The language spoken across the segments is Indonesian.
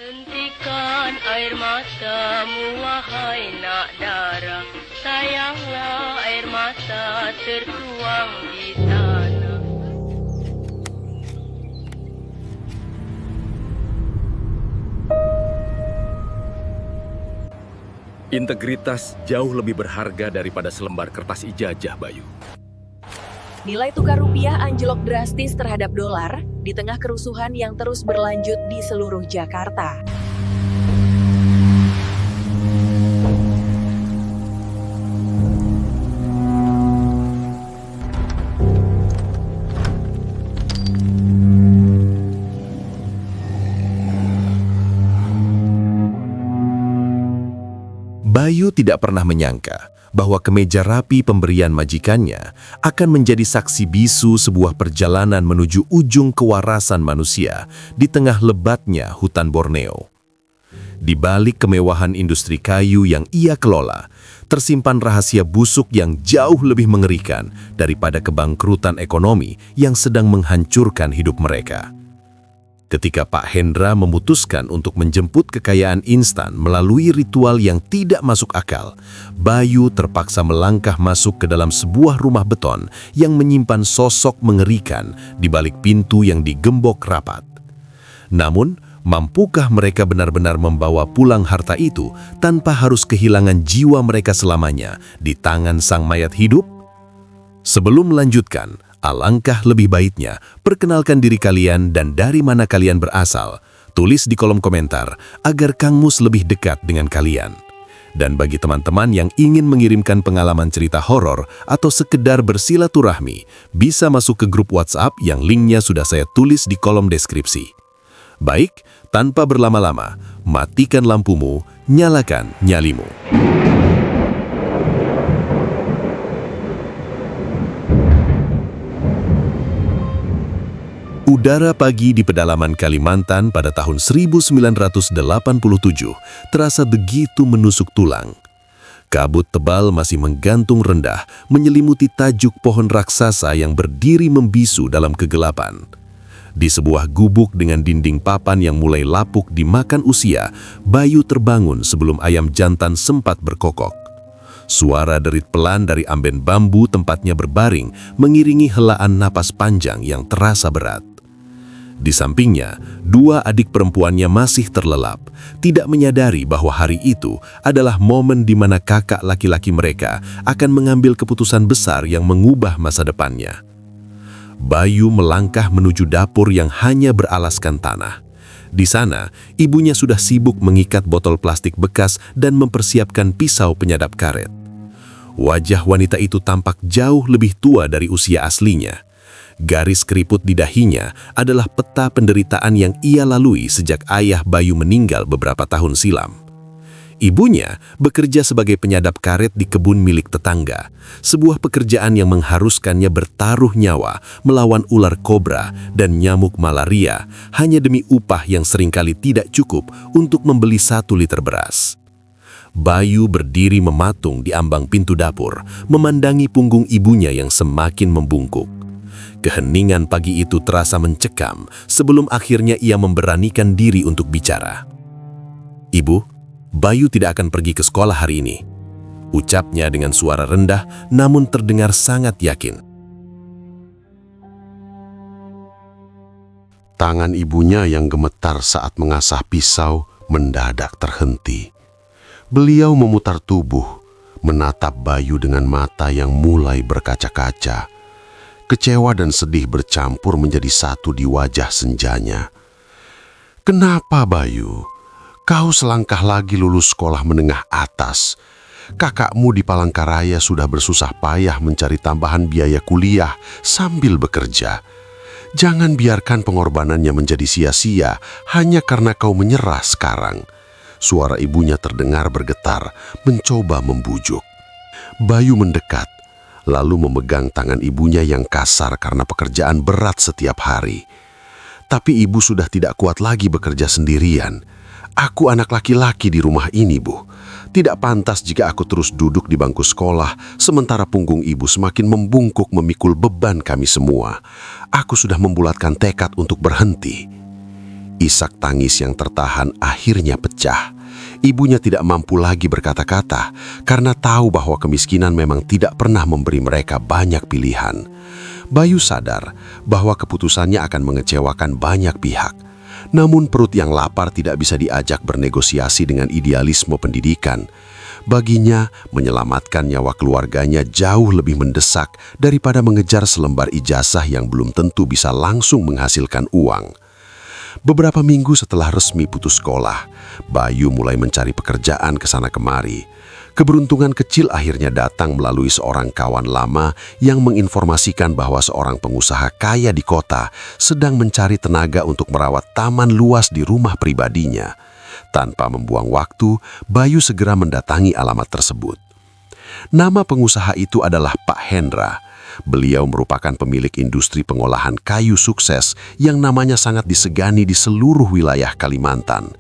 Hentikan air matamu wahai nak dara, sayanglah air mata tertuang di sana. Integritas jauh lebih berharga daripada selembar kertas ijazah, Bayu. Nilai tukar rupiah anjlok drastis terhadap dolar di tengah kerusuhan yang terus berlanjut di seluruh Jakarta. Bayu tidak pernah menyangka bahwa kemeja rapi pemberian majikannya akan menjadi saksi bisu sebuah perjalanan menuju ujung kewarasan manusia di tengah lebatnya hutan Borneo. Di balik kemewahan industri kayu yang ia kelola, tersimpan rahasia busuk yang jauh lebih mengerikan daripada kebangkrutan ekonomi yang sedang menghancurkan hidup mereka. Ketika Pak Hendra memutuskan untuk menjemput kekayaan instan melalui ritual yang tidak masuk akal, Bayu terpaksa melangkah masuk ke dalam sebuah rumah beton yang menyimpan sosok mengerikan di balik pintu yang digembok rapat. Namun, mampukah mereka benar-benar membawa pulang harta itu tanpa harus kehilangan jiwa mereka selamanya di tangan sang mayat hidup? Sebelum melanjutkan, alangkah lebih baiknya perkenalkan diri kalian dan dari mana kalian berasal. Tulis di kolom komentar agar Kang Mus lebih dekat dengan kalian. Dan bagi teman-teman yang ingin mengirimkan pengalaman cerita horor atau sekedar bersilaturahmi, bisa masuk ke grup WhatsApp yang linknya sudah saya tulis di kolom deskripsi. Baik, tanpa berlama-lama, matikan lampumu, nyalakan nyalimu. Udara pagi di pedalaman Kalimantan pada tahun 1987 terasa begitu menusuk tulang. Kabut tebal masih menggantung rendah menyelimuti tajuk pohon raksasa yang berdiri membisu dalam kegelapan. Di sebuah gubuk dengan dinding papan yang mulai lapuk dimakan usia, Bayu terbangun sebelum ayam jantan sempat berkokok. Suara derit pelan dari amben bambu tempatnya berbaring mengiringi helaan napas panjang yang terasa berat. Di sampingnya, dua adik perempuannya masih terlelap, tidak menyadari bahwa hari itu adalah momen di mana kakak laki-laki mereka akan mengambil keputusan besar yang mengubah masa depannya. Bayu melangkah menuju dapur yang hanya beralaskan tanah. Di sana, ibunya sudah sibuk mengikat botol plastik bekas dan mempersiapkan pisau penyadap karet. Wajah wanita itu tampak jauh lebih tua dari usia aslinya. Garis keriput di dahinya adalah peta penderitaan yang ia lalui sejak ayah Bayu meninggal beberapa tahun silam. Ibunya bekerja sebagai penyadap karet di kebun milik tetangga, sebuah pekerjaan yang mengharuskannya bertaruh nyawa melawan ular kobra dan nyamuk malaria hanya demi upah yang seringkali tidak cukup untuk membeli 1 liter beras. Bayu berdiri mematung di ambang pintu dapur, memandangi punggung ibunya yang semakin membungkuk. Keheningan pagi itu terasa mencekam sebelum akhirnya ia memberanikan diri untuk bicara. "Ibu, Bayu tidak akan pergi ke sekolah hari ini," ucapnya dengan suara rendah namun terdengar sangat yakin. Tangan ibunya yang gemetar saat mengasah pisau mendadak terhenti. Beliau memutar tubuh, menatap Bayu dengan mata yang mulai berkaca-kaca. Kecewa dan sedih bercampur menjadi satu di wajah senjanya. "Kenapa, Bayu? Kau selangkah lagi lulus sekolah menengah atas. Kakakmu di Palangkaraya sudah bersusah payah mencari tambahan biaya kuliah sambil bekerja. Jangan biarkan pengorbanannya menjadi sia-sia hanya karena kau menyerah sekarang." Suara ibunya terdengar bergetar, mencoba membujuk. Bayu mendekat, lalu memegang tangan ibunya yang kasar karena pekerjaan berat setiap hari. "Tapi ibu sudah tidak kuat lagi bekerja sendirian. Aku anak laki-laki di rumah ini, Bu. Tidak pantas jika aku terus duduk di bangku sekolah, sementara punggung ibu semakin membungkuk memikul beban kami semua. Aku sudah membulatkan tekad untuk berhenti." Isak tangis yang tertahan akhirnya pecah. Ibunya tidak mampu lagi berkata-kata karena tahu bahwa kemiskinan memang tidak pernah memberi mereka banyak pilihan. Bayu sadar bahwa keputusannya akan mengecewakan banyak pihak. Namun perut yang lapar tidak bisa diajak bernegosiasi dengan idealisme pendidikan. Baginya, menyelamatkan nyawa keluarganya jauh lebih mendesak daripada mengejar selembar ijazah yang belum tentu bisa langsung menghasilkan uang. Beberapa minggu setelah resmi putus sekolah, Bayu mulai mencari pekerjaan ke sana kemari. Keberuntungan kecil akhirnya datang melalui seorang kawan lama yang menginformasikan bahwa seorang pengusaha kaya di kota sedang mencari tenaga untuk merawat taman luas di rumah pribadinya. Tanpa membuang waktu, Bayu segera mendatangi alamat tersebut. Nama pengusaha itu adalah Pak Hendra. Beliau merupakan pemilik industri pengolahan kayu sukses yang namanya sangat disegani di seluruh wilayah Kalimantan.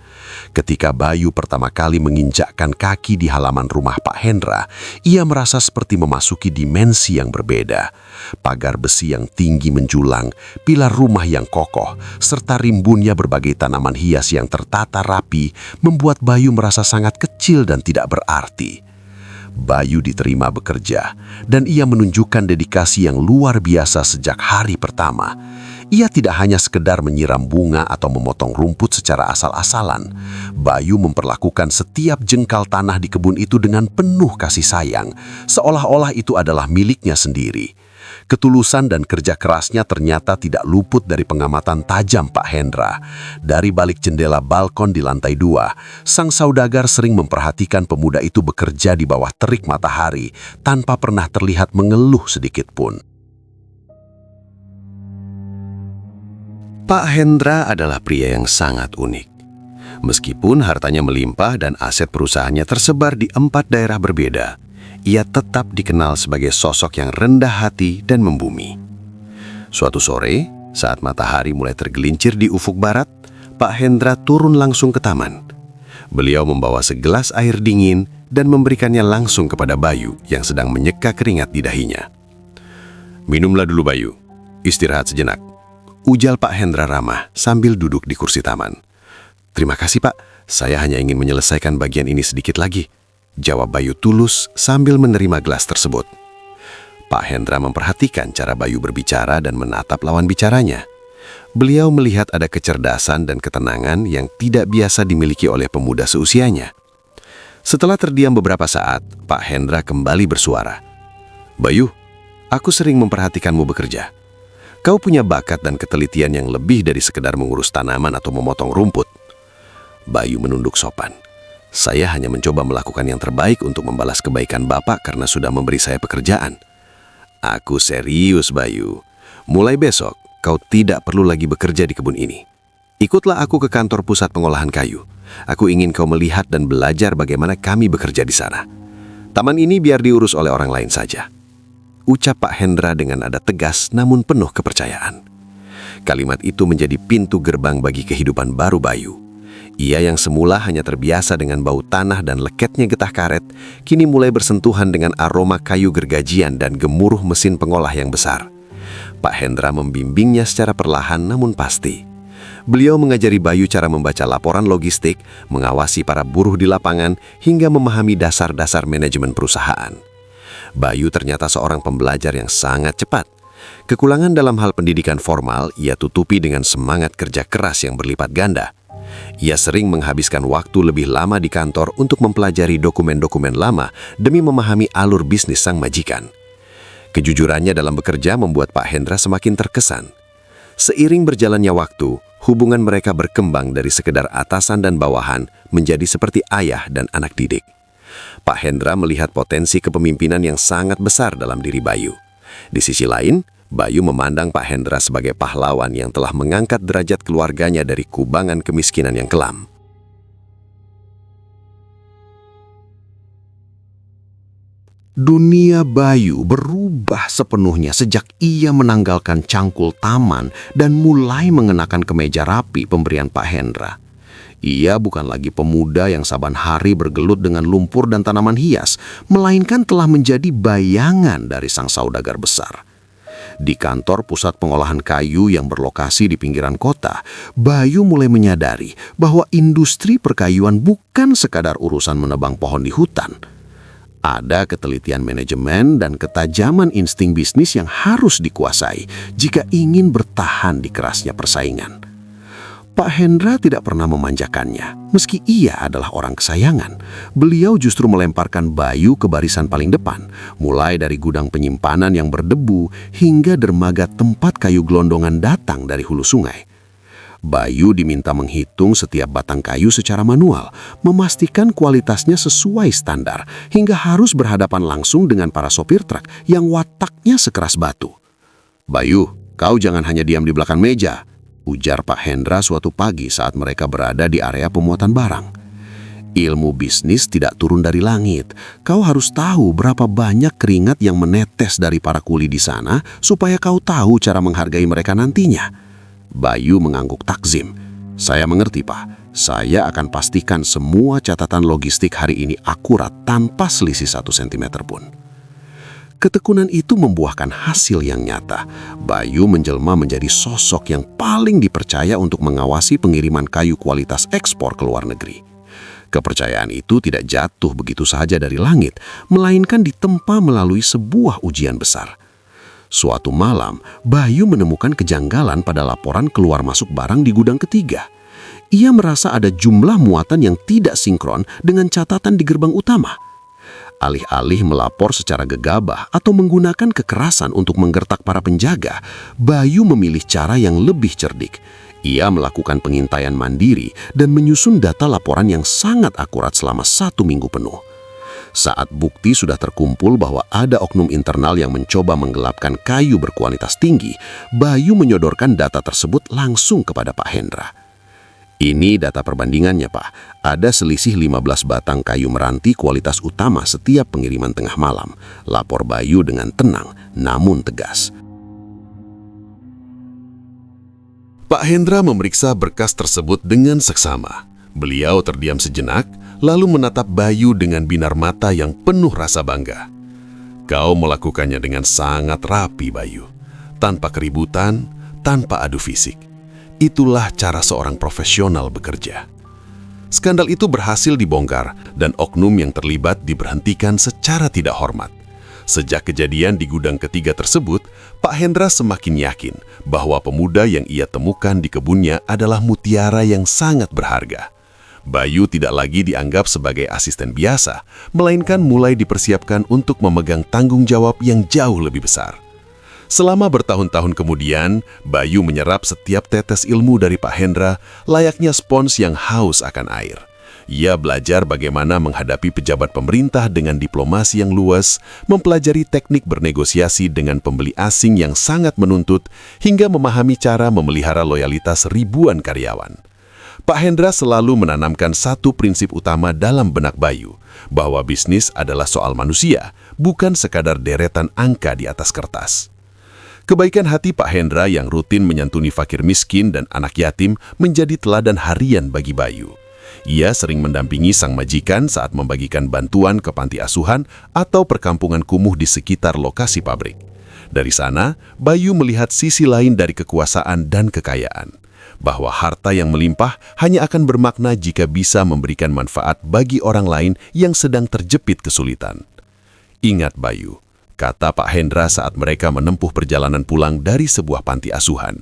Ketika Bayu pertama kali menginjakkan kaki di halaman rumah Pak Hendra, ia merasa seperti memasuki dimensi yang berbeda. Pagar besi yang tinggi menjulang, pilar rumah yang kokoh, serta rimbunnya berbagai tanaman hias yang tertata rapi membuat Bayu merasa sangat kecil dan tidak berarti. Bayu diterima bekerja, dan ia menunjukkan dedikasi yang luar biasa sejak hari pertama. Ia tidak hanya sekedar menyiram bunga atau memotong rumput secara asal-asalan. Bayu memperlakukan setiap jengkal tanah di kebun itu dengan penuh kasih sayang, seolah-olah itu adalah miliknya sendiri. Ketulusan dan kerja kerasnya ternyata tidak luput dari pengamatan tajam Pak Hendra. Dari balik jendela balkon di lantai 2, sang saudagar sering memperhatikan pemuda itu bekerja di bawah terik matahari tanpa pernah terlihat mengeluh sedikit pun. Pak Hendra adalah pria yang sangat unik. Meskipun hartanya melimpah dan aset perusahaannya tersebar di 4 daerah berbeda, ia tetap dikenal sebagai sosok yang rendah hati dan membumi. Suatu sore, saat matahari mulai tergelincir di ufuk barat, Pak Hendra turun langsung ke taman. Beliau membawa segelas air dingin dan memberikannya langsung kepada Bayu yang sedang menyeka keringat di dahinya. "Minumlah dulu Bayu, istirahat sejenak," ujar Pak Hendra ramah sambil duduk di kursi taman. "Terima kasih Pak, saya hanya ingin menyelesaikan bagian ini sedikit lagi," jawab Bayu tulus sambil menerima gelas tersebut. Pak Hendra memperhatikan cara Bayu berbicara dan menatap lawan bicaranya. Beliau melihat ada kecerdasan dan ketenangan yang tidak biasa dimiliki oleh pemuda seusianya. Setelah terdiam beberapa saat, Pak Hendra kembali bersuara. "Bayu, aku sering memperhatikanmu bekerja. Kau punya bakat dan ketelitian yang lebih dari sekedar mengurus tanaman atau memotong rumput." Bayu menunduk sopan. "Saya hanya mencoba melakukan yang terbaik untuk membalas kebaikan Bapak karena sudah memberi saya pekerjaan." "Aku serius, Bayu. Mulai besok, kau tidak perlu lagi bekerja di kebun ini. Ikutlah aku ke kantor pusat pengolahan kayu. Aku ingin kau melihat dan belajar bagaimana kami bekerja di sana. Taman ini biar diurus oleh orang lain saja," ucap Pak Hendra dengan nada tegas namun penuh kepercayaan. Kalimat itu menjadi pintu gerbang bagi kehidupan baru Bayu. Ia yang semula hanya terbiasa dengan bau tanah dan leketnya getah karet, kini mulai bersentuhan dengan aroma kayu gergajian dan gemuruh mesin pengolah yang besar. Pak Hendra membimbingnya secara perlahan namun pasti. Beliau mengajari Bayu cara membaca laporan logistik, mengawasi para buruh di lapangan, hingga memahami dasar-dasar manajemen perusahaan. Bayu ternyata seorang pembelajar yang sangat cepat. Kekulangan dalam hal pendidikan formal ia tutupi dengan semangat kerja keras yang berlipat ganda. Ia sering menghabiskan waktu lebih lama di kantor untuk mempelajari dokumen-dokumen lama demi memahami alur bisnis sang majikan. Kejujurannya dalam bekerja membuat Pak Hendra semakin terkesan. Seiring berjalannya waktu, hubungan mereka berkembang dari sekedar atasan dan bawahan menjadi seperti ayah dan anak didik. Pak Hendra melihat potensi kepemimpinan yang sangat besar dalam diri Bayu. Di sisi lain, Bayu memandang Pak Hendra sebagai pahlawan yang telah mengangkat derajat keluarganya dari kubangan kemiskinan yang kelam. Dunia Bayu berubah sepenuhnya sejak ia menanggalkan cangkul taman dan mulai mengenakan kemeja rapi pemberian Pak Hendra. Ia bukan lagi pemuda yang saban hari bergelut dengan lumpur dan tanaman hias, melainkan telah menjadi bayangan dari sang saudagar besar. Di kantor pusat pengolahan kayu yang berlokasi di pinggiran kota, Bayu mulai menyadari bahwa industri perkayuan bukan sekadar urusan menebang pohon di hutan. Ada ketelitian manajemen dan ketajaman insting bisnis yang harus dikuasai jika ingin bertahan di kerasnya persaingan. Pak Hendra tidak pernah memanjakannya, meski ia adalah orang kesayangan. Beliau justru melemparkan Bayu ke barisan paling depan, mulai dari gudang penyimpanan yang berdebu hingga dermaga tempat kayu gelondongan datang dari hulu sungai. Bayu diminta menghitung setiap batang kayu secara manual, memastikan kualitasnya sesuai standar, hingga harus berhadapan langsung dengan para sopir truk yang wataknya sekeras batu. "Bayu, kau jangan hanya diam di belakang meja," ujar Pak Hendra suatu pagi saat mereka berada di area pemuatan barang. "Ilmu bisnis tidak turun dari langit. Kau harus tahu berapa banyak keringat yang menetes dari para kuli di sana supaya kau tahu cara menghargai mereka nantinya." Bayu mengangguk takzim. "Saya mengerti, Pak. Saya akan pastikan semua catatan logistik hari ini akurat tanpa selisih 1 sentimeter pun." Ketekunan itu membuahkan hasil yang nyata. Bayu menjelma menjadi sosok yang paling dipercaya untuk mengawasi pengiriman kayu kualitas ekspor ke luar negeri. Kepercayaan itu tidak jatuh begitu saja dari langit, melainkan ditempa melalui sebuah ujian besar. Suatu malam, Bayu menemukan kejanggalan pada laporan keluar masuk barang di gudang ketiga. Ia merasa ada jumlah muatan yang tidak sinkron dengan catatan di gerbang utama. Alih-alih melapor secara gegabah atau menggunakan kekerasan untuk menggertak para penjaga, Bayu memilih cara yang lebih cerdik. Ia melakukan pengintaian mandiri dan menyusun data laporan yang sangat akurat selama 1 minggu penuh. Saat bukti sudah terkumpul bahwa ada oknum internal yang mencoba menggelapkan kayu berkualitas tinggi, Bayu menyodorkan data tersebut langsung kepada Pak Hendra. "Ini data perbandingannya, Pak. Ada selisih 15 batang kayu meranti kualitas utama setiap pengiriman tengah malam," lapor Bayu dengan tenang namun tegas. Pak Hendra memeriksa berkas tersebut dengan seksama. Beliau terdiam sejenak, lalu menatap Bayu dengan binar mata yang penuh rasa bangga. "Kau melakukannya dengan sangat rapi, Bayu. Tanpa keributan, tanpa adu fisik. Itulah cara seorang profesional bekerja." Skandal itu berhasil dibongkar dan oknum yang terlibat diberhentikan secara tidak hormat. Sejak kejadian di gudang ketiga tersebut, Pak Hendra semakin yakin bahwa pemuda yang ia temukan di kebunnya adalah mutiara yang sangat berharga. Bayu tidak lagi dianggap sebagai asisten biasa, melainkan mulai dipersiapkan untuk memegang tanggung jawab yang jauh lebih besar. Selama bertahun-tahun kemudian, Bayu menyerap setiap tetes ilmu dari Pak Hendra layaknya spons yang haus akan air. Ia belajar bagaimana menghadapi pejabat pemerintah dengan diplomasi yang luas, mempelajari teknik bernegosiasi dengan pembeli asing yang sangat menuntut, hingga memahami cara memelihara loyalitas ribuan karyawan. Pak Hendra selalu menanamkan satu prinsip utama dalam benak Bayu, bahwa bisnis adalah soal manusia, bukan sekadar deretan angka di atas kertas. Kebaikan hati Pak Hendra yang rutin menyantuni fakir miskin dan anak yatim menjadi teladan harian bagi Bayu. Ia sering mendampingi sang majikan saat membagikan bantuan ke panti asuhan atau perkampungan kumuh di sekitar lokasi pabrik. Dari sana, Bayu melihat sisi lain dari kekuasaan dan kekayaan, bahwa harta yang melimpah hanya akan bermakna jika bisa memberikan manfaat bagi orang lain yang sedang terjepit kesulitan. "Ingat, Bayu," kata Pak Hendra saat mereka menempuh perjalanan pulang dari sebuah panti asuhan.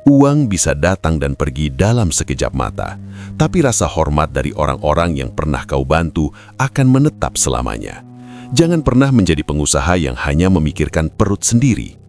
"Uang bisa datang dan pergi dalam sekejap mata, tapi rasa hormat dari orang-orang yang pernah kau bantu akan menetap selamanya. Jangan pernah menjadi pengusaha yang hanya memikirkan perut sendiri."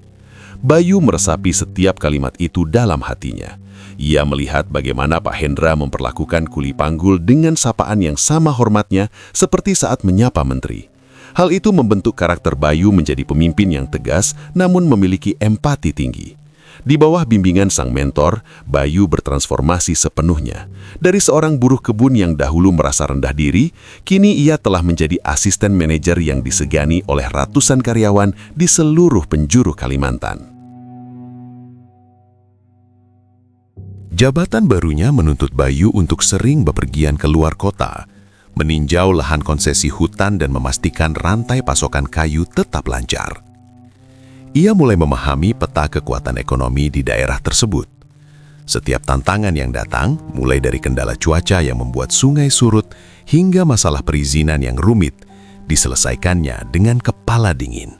Bayu meresapi setiap kalimat itu dalam hatinya. Ia melihat bagaimana Pak Hendra memperlakukan kuli panggul dengan sapaan yang sama hormatnya seperti saat menyapa menteri. Hal itu membentuk karakter Bayu menjadi pemimpin yang tegas namun memiliki empati tinggi. Di bawah bimbingan sang mentor, Bayu bertransformasi sepenuhnya. Dari seorang buruh kebun yang dahulu merasa rendah diri, kini ia telah menjadi asisten manajer yang disegani oleh ratusan karyawan di seluruh penjuru Kalimantan. Jabatan barunya menuntut Bayu untuk sering bepergian ke luar kota, meninjau lahan konsesi hutan dan memastikan rantai pasokan kayu tetap lancar. Ia mulai memahami peta kekuatan ekonomi di daerah tersebut. Setiap tantangan yang datang, mulai dari kendala cuaca yang membuat sungai surut hingga masalah perizinan yang rumit, diselesaikannya dengan kepala dingin.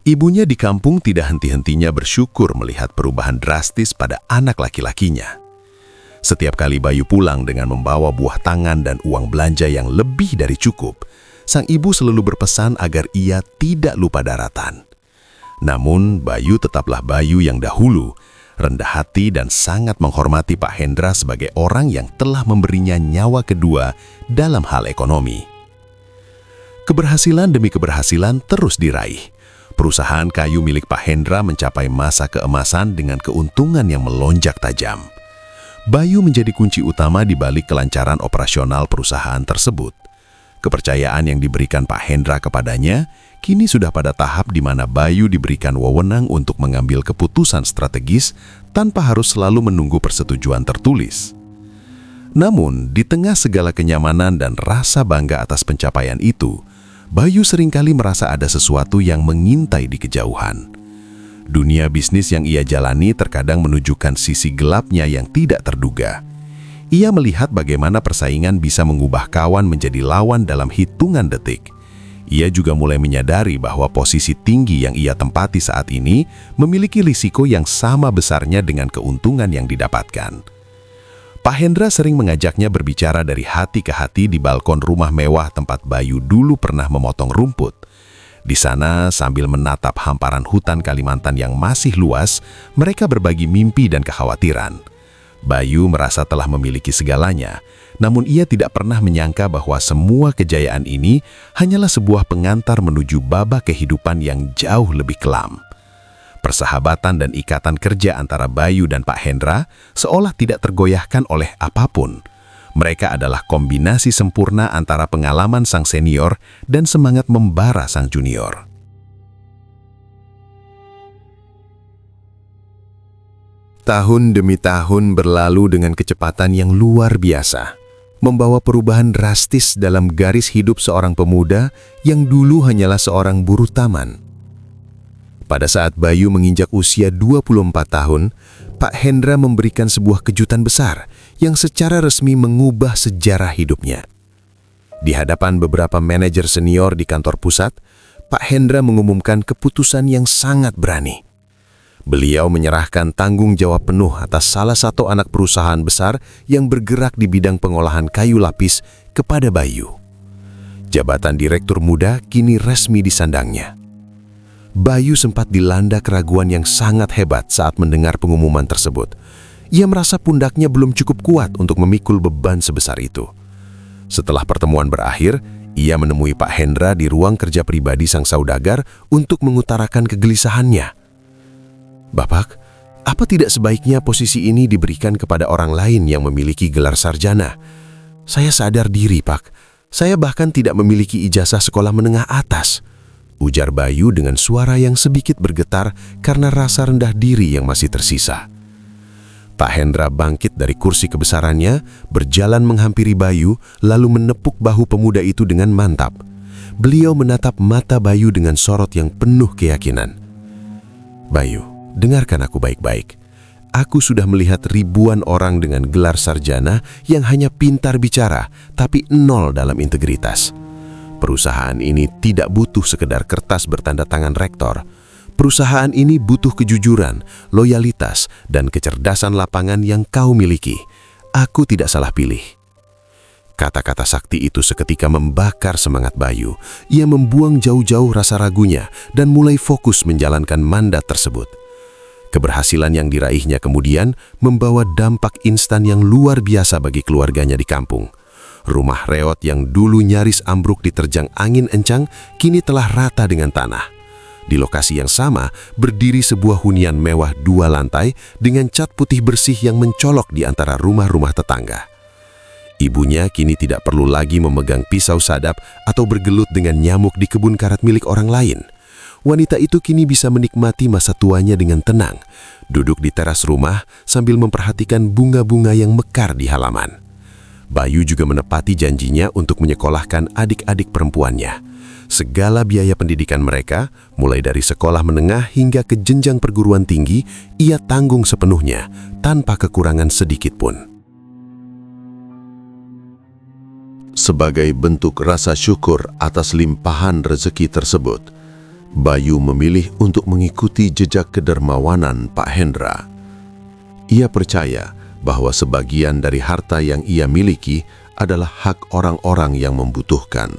Ibunya di kampung tidak henti-hentinya bersyukur melihat perubahan drastis pada anak laki-lakinya. Setiap kali Bayu pulang dengan membawa buah tangan dan uang belanja yang lebih dari cukup, sang ibu selalu berpesan agar ia tidak lupa daratan. Namun, Bayu tetaplah Bayu yang dahulu, rendah hati dan sangat menghormati Pak Hendra sebagai orang yang telah memberinya nyawa kedua dalam hal ekonomi. Keberhasilan demi keberhasilan terus diraih. Perusahaan kayu milik Pak Hendra mencapai masa keemasan dengan keuntungan yang melonjak tajam. Bayu menjadi kunci utama di balik kelancaran operasional perusahaan tersebut. Kepercayaan yang diberikan Pak Hendra kepadanya kini sudah pada tahap di mana Bayu diberikan wewenang untuk mengambil keputusan strategis tanpa harus selalu menunggu persetujuan tertulis. Namun, di tengah segala kenyamanan dan rasa bangga atas pencapaian itu, Bayu seringkali merasa ada sesuatu yang mengintai di kejauhan. Dunia bisnis yang ia jalani terkadang menunjukkan sisi gelapnya yang tidak terduga. Ia melihat bagaimana persaingan bisa mengubah kawan menjadi lawan dalam hitungan detik. Ia juga mulai menyadari bahwa posisi tinggi yang ia tempati saat ini memiliki risiko yang sama besarnya dengan keuntungan yang didapatkan. Pak Hendra sering mengajaknya berbicara dari hati ke hati di balkon rumah mewah tempat Bayu dulu pernah memotong rumput. Di sana, sambil menatap hamparan hutan Kalimantan yang masih luas, mereka berbagi mimpi dan kekhawatiran. Bayu merasa telah memiliki segalanya, namun ia tidak pernah menyangka bahwa semua kejayaan ini hanyalah sebuah pengantar menuju babak kehidupan yang jauh lebih kelam. Persahabatan dan ikatan kerja antara Bayu dan Pak Hendra seolah tidak tergoyahkan oleh apapun. Mereka adalah kombinasi sempurna antara pengalaman sang senior dan semangat membara sang junior. Tahun demi tahun berlalu dengan kecepatan yang luar biasa, membawa perubahan drastis dalam garis hidup seorang pemuda yang dulu hanyalah seorang buruh taman. Pada saat Bayu menginjak usia 24 tahun, Pak Hendra memberikan sebuah kejutan besar yang secara resmi mengubah sejarah hidupnya. Di hadapan beberapa manajer senior di kantor pusat, Pak Hendra mengumumkan keputusan yang sangat berani. Beliau menyerahkan tanggung jawab penuh atas salah satu anak perusahaan besar yang bergerak di bidang pengolahan kayu lapis kepada Bayu. Jabatan direktur muda kini resmi disandangnya. Bayu sempat dilanda keraguan yang sangat hebat saat mendengar pengumuman tersebut. Ia merasa pundaknya belum cukup kuat untuk memikul beban sebesar itu. Setelah pertemuan berakhir, ia menemui Pak Hendra di ruang kerja pribadi sang saudagar untuk mengutarakan kegelisahannya. "Bapak, apa tidak sebaiknya posisi ini diberikan kepada orang lain yang memiliki gelar sarjana? Saya sadar diri, Pak. Saya bahkan tidak memiliki ijazah sekolah menengah atas," ujar Bayu dengan suara yang sedikit bergetar karena rasa rendah diri yang masih tersisa. Pak Hendra bangkit dari kursi kebesarannya, berjalan menghampiri Bayu, lalu menepuk bahu pemuda itu dengan mantap. Beliau menatap mata Bayu dengan sorot yang penuh keyakinan. "Bayu, dengarkan aku baik-baik. Aku sudah melihat ribuan orang dengan gelar sarjana yang hanya pintar bicara, tapi nol dalam integritas. Perusahaan ini tidak butuh sekedar kertas bertanda tangan rektor. Perusahaan ini butuh kejujuran, loyalitas, dan kecerdasan lapangan yang kau miliki. Aku tidak salah pilih." Kata-kata sakti itu seketika membakar semangat Bayu. Ia membuang jauh-jauh rasa ragunya dan mulai fokus menjalankan mandat tersebut. Keberhasilan yang diraihnya kemudian membawa dampak instan yang luar biasa bagi keluarganya di kampung. Rumah reot yang dulu nyaris ambruk diterjang angin encang kini telah rata dengan tanah. Di lokasi yang sama berdiri sebuah hunian mewah 2 lantai dengan cat putih bersih yang mencolok di antara rumah-rumah tetangga. Ibunya kini tidak perlu lagi memegang pisau sadap atau bergelut dengan nyamuk di kebun karet milik orang lain. Wanita itu kini bisa menikmati masa tuanya dengan tenang, duduk di teras rumah sambil memperhatikan bunga-bunga yang mekar di halaman. Bayu juga menepati janjinya untuk menyekolahkan adik-adik perempuannya. Segala biaya pendidikan mereka, mulai dari sekolah menengah hingga ke jenjang perguruan tinggi, ia tanggung sepenuhnya, tanpa kekurangan sedikit pun. Sebagai bentuk rasa syukur atas limpahan rezeki tersebut, Bayu memilih untuk mengikuti jejak kedermawanan Pak Hendra. Ia percaya bahwa sebagian dari harta yang ia miliki adalah hak orang-orang yang membutuhkan.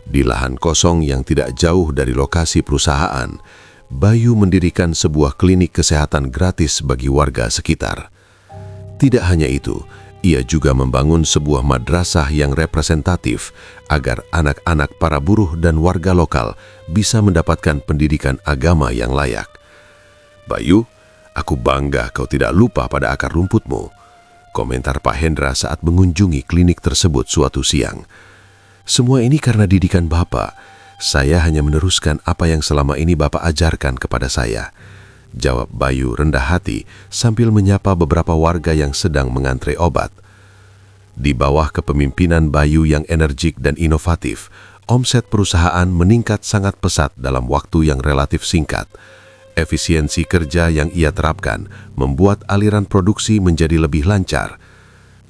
Di lahan kosong yang tidak jauh dari lokasi perusahaan, Bayu mendirikan sebuah klinik kesehatan gratis bagi warga sekitar. Tidak hanya itu, ia juga membangun sebuah madrasah yang representatif agar anak-anak para buruh dan warga lokal bisa mendapatkan pendidikan agama yang layak. Bayu, aku bangga kau tidak lupa pada akar rumputmu, komentar Pak Hendra saat mengunjungi klinik tersebut suatu siang. Semua ini karena didikan Bapak. Saya hanya meneruskan apa yang selama ini Bapak ajarkan kepada saya, jawab Bayu rendah hati sambil menyapa beberapa warga yang sedang mengantre obat. Di bawah kepemimpinan Bayu yang energik dan inovatif, omset perusahaan meningkat sangat pesat dalam waktu yang relatif singkat. Efisiensi kerja yang ia terapkan membuat aliran produksi menjadi lebih lancar.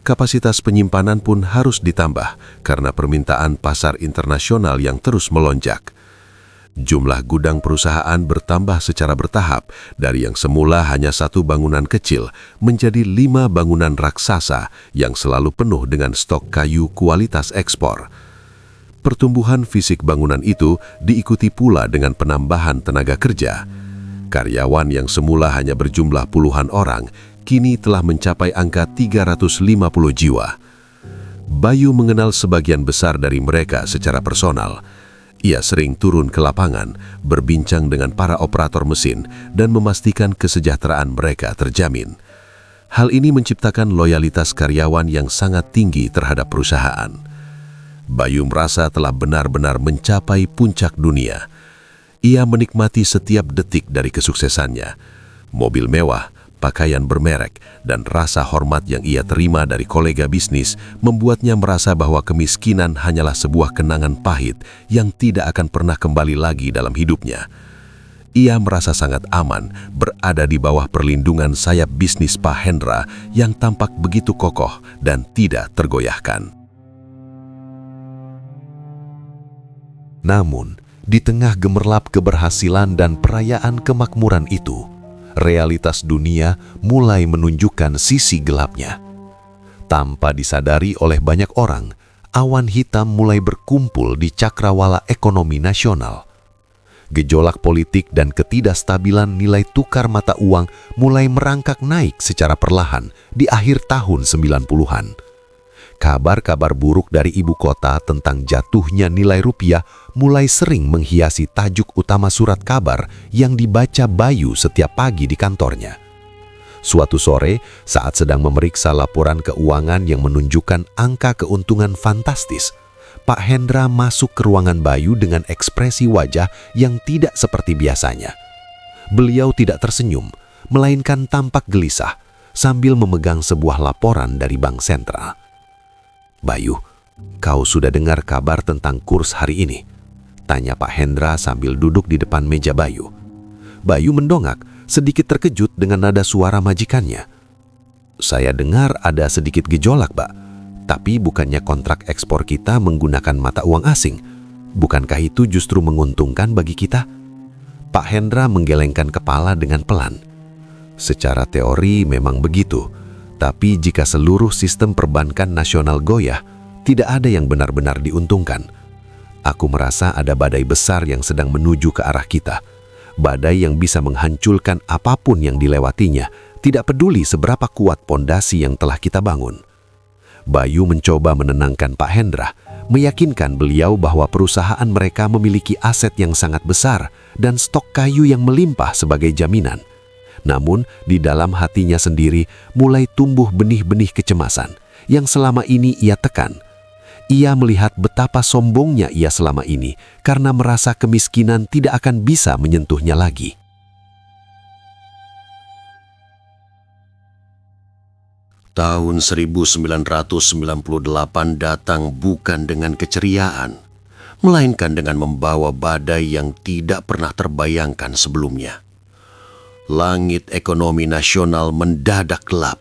Kapasitas penyimpanan pun harus ditambah karena permintaan pasar internasional yang terus melonjak. Jumlah gudang perusahaan bertambah secara bertahap dari yang semula hanya 1 bangunan kecil menjadi 5 bangunan raksasa yang selalu penuh dengan stok kayu kualitas ekspor. Pertumbuhan fisik bangunan itu diikuti pula dengan penambahan tenaga kerja. Karyawan yang semula hanya berjumlah puluhan orang, kini telah mencapai angka 350 jiwa. Bayu mengenal sebagian besar dari mereka secara personal. Ia sering turun ke lapangan, berbincang dengan para operator mesin, dan memastikan kesejahteraan mereka terjamin. Hal ini menciptakan loyalitas karyawan yang sangat tinggi terhadap perusahaan. Bayu merasa telah benar-benar mencapai puncak dunia. Ia menikmati setiap detik dari kesuksesannya. Mobil mewah, pakaian bermerek, dan rasa hormat yang ia terima dari kolega bisnis membuatnya merasa bahwa kemiskinan hanyalah sebuah kenangan pahit yang tidak akan pernah kembali lagi dalam hidupnya. Ia merasa sangat aman berada di bawah perlindungan sayap bisnis Pak Hendra yang tampak begitu kokoh dan tidak tergoyahkan. Namun, di tengah gemerlap keberhasilan dan perayaan kemakmuran itu, realitas dunia mulai menunjukkan sisi gelapnya. Tanpa disadari oleh banyak orang, awan hitam mulai berkumpul di cakrawala ekonomi nasional. Gejolak politik dan ketidakstabilan nilai tukar mata uang mulai merangkak naik secara perlahan di akhir tahun 90-an. Kabar-kabar buruk dari ibu kota tentang jatuhnya nilai rupiah mulai sering menghiasi tajuk utama surat kabar yang dibaca Bayu setiap pagi di kantornya. Suatu sore, saat sedang memeriksa laporan keuangan yang menunjukkan angka keuntungan fantastis, Pak Hendra masuk ke ruangan Bayu dengan ekspresi wajah yang tidak seperti biasanya. Beliau tidak tersenyum, melainkan tampak gelisah sambil memegang sebuah laporan dari Bank Sentral. "Bayu, kau sudah dengar kabar tentang kurs hari ini?" tanya Pak Hendra sambil duduk di depan meja Bayu. Bayu mendongak, sedikit terkejut dengan nada suara majikannya. "Saya dengar ada sedikit gejolak, Pak. Tapi bukannya kontrak ekspor kita menggunakan mata uang asing? Bukankah itu justru menguntungkan bagi kita?" Pak Hendra menggelengkan kepala dengan pelan. "Secara teori memang begitu. Tapi jika seluruh sistem perbankan nasional goyah, tidak ada yang benar-benar diuntungkan. Aku merasa ada badai besar yang sedang menuju ke arah kita. Badai yang bisa menghancurkan apapun yang dilewatinya, tidak peduli seberapa kuat pondasi yang telah kita bangun." Bayu mencoba menenangkan Pak Hendra, meyakinkan beliau bahwa perusahaan mereka memiliki aset yang sangat besar dan stok kayu yang melimpah sebagai jaminan. Namun, di dalam hatinya sendiri mulai tumbuh benih-benih kecemasan yang selama ini ia tekan. Ia melihat betapa sombongnya ia selama ini karena merasa kemiskinan tidak akan bisa menyentuhnya lagi. Tahun 1998 datang bukan dengan keceriaan, melainkan dengan membawa badai yang tidak pernah terbayangkan sebelumnya. Langit ekonomi nasional mendadak gelap.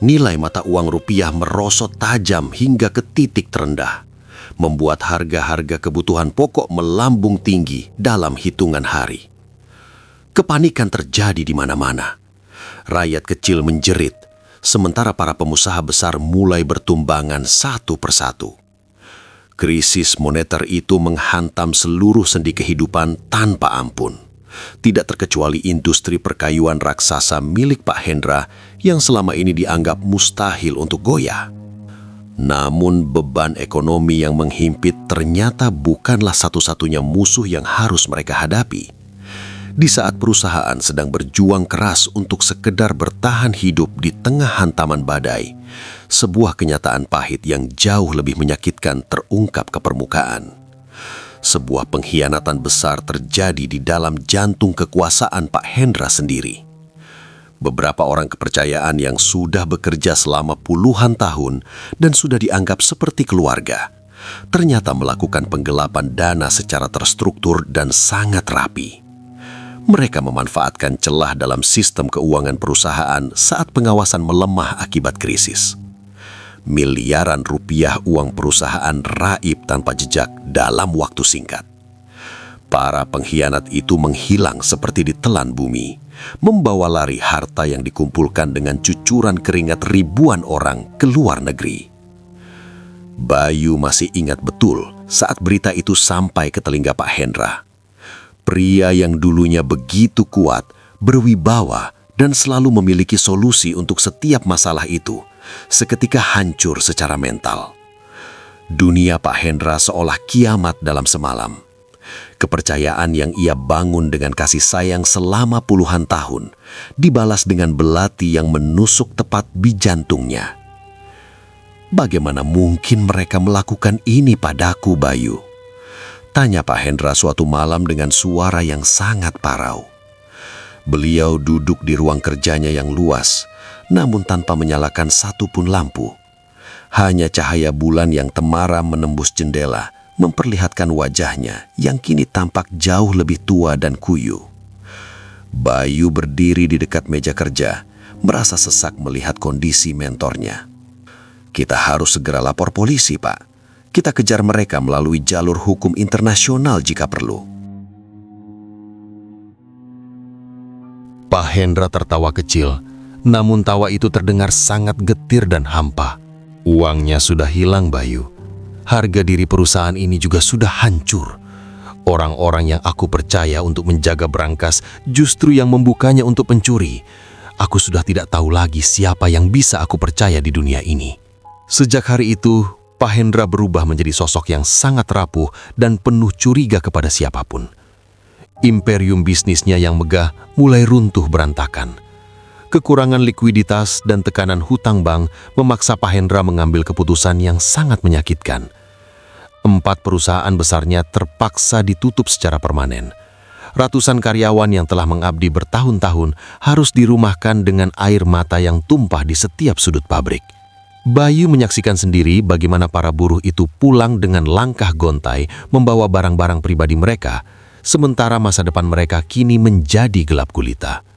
Nilai mata uang rupiah merosot tajam hingga ke titik terendah, membuat harga-harga kebutuhan pokok melambung tinggi dalam hitungan hari. Kepanikan terjadi di mana-mana. Rakyat kecil menjerit, sementara para pengusaha besar mulai bertumbangan satu persatu. Krisis moneter itu menghantam seluruh sendi kehidupan tanpa ampun. Tidak terkecuali industri perkayuan raksasa milik Pak Hendra yang selama ini dianggap mustahil untuk goyah. Namun beban ekonomi yang menghimpit ternyata bukanlah satu-satunya musuh yang harus mereka hadapi. Di saat perusahaan sedang berjuang keras untuk sekedar bertahan hidup di tengah hantaman badai, sebuah kenyataan pahit yang jauh lebih menyakitkan terungkap ke permukaan. Sebuah pengkhianatan besar terjadi di dalam jantung kekuasaan Pak Hendra sendiri. Beberapa orang kepercayaan yang sudah bekerja selama puluhan tahun dan sudah dianggap seperti keluarga, ternyata melakukan penggelapan dana secara terstruktur dan sangat rapi. Mereka memanfaatkan celah dalam sistem keuangan perusahaan saat pengawasan melemah akibat krisis. Miliaran rupiah uang perusahaan raib tanpa jejak dalam waktu singkat. Para pengkhianat itu menghilang seperti ditelan bumi, membawa lari harta yang dikumpulkan dengan cucuran keringat ribuan orang ke luar negeri. Bayu masih ingat betul saat berita itu sampai ke telinga Pak Hendra. Pria yang dulunya begitu kuat, berwibawa, dan selalu memiliki solusi untuk setiap masalah itu, seketika hancur secara mental. Dunia Pak Hendra seolah kiamat dalam semalam. Kepercayaan yang ia bangun dengan kasih sayang selama puluhan tahun, dibalas dengan belati yang menusuk tepat di jantungnya. Bagaimana mungkin mereka melakukan ini padaku, Bayu? Tanya Pak Hendra suatu malam dengan suara yang sangat parau. Beliau duduk di ruang kerjanya yang luas, namun tanpa menyalakan satupun lampu. Hanya cahaya bulan yang temaram menembus jendela, memperlihatkan wajahnya yang kini tampak jauh lebih tua dan kuyu. Bayu berdiri di dekat meja kerja, merasa sesak melihat kondisi mentornya. Kita harus segera lapor polisi, Pak. Kita kejar mereka melalui jalur hukum internasional jika perlu. Pak Hendra tertawa kecil, namun tawa itu terdengar sangat getir dan hampa. Uangnya sudah hilang, Bayu. Harga diri perusahaan ini juga sudah hancur. Orang-orang yang aku percaya untuk menjaga berangkas justru yang membukanya untuk pencuri. Aku sudah tidak tahu lagi siapa yang bisa aku percaya di dunia ini. Sejak hari itu, Pak Hendra berubah menjadi sosok yang sangat rapuh dan penuh curiga kepada siapapun. Imperium bisnisnya yang megah mulai runtuh berantakan. Kekurangan likuiditas dan tekanan hutang bank memaksa Pak Hendra mengambil keputusan yang sangat menyakitkan. 4 perusahaan besarnya terpaksa ditutup secara permanen. Ratusan karyawan yang telah mengabdi bertahun-tahun harus dirumahkan dengan air mata yang tumpah di setiap sudut pabrik. Bayu menyaksikan sendiri bagaimana para buruh itu pulang dengan langkah gontai membawa barang-barang pribadi mereka, sementara masa depan mereka kini menjadi gelap gulita.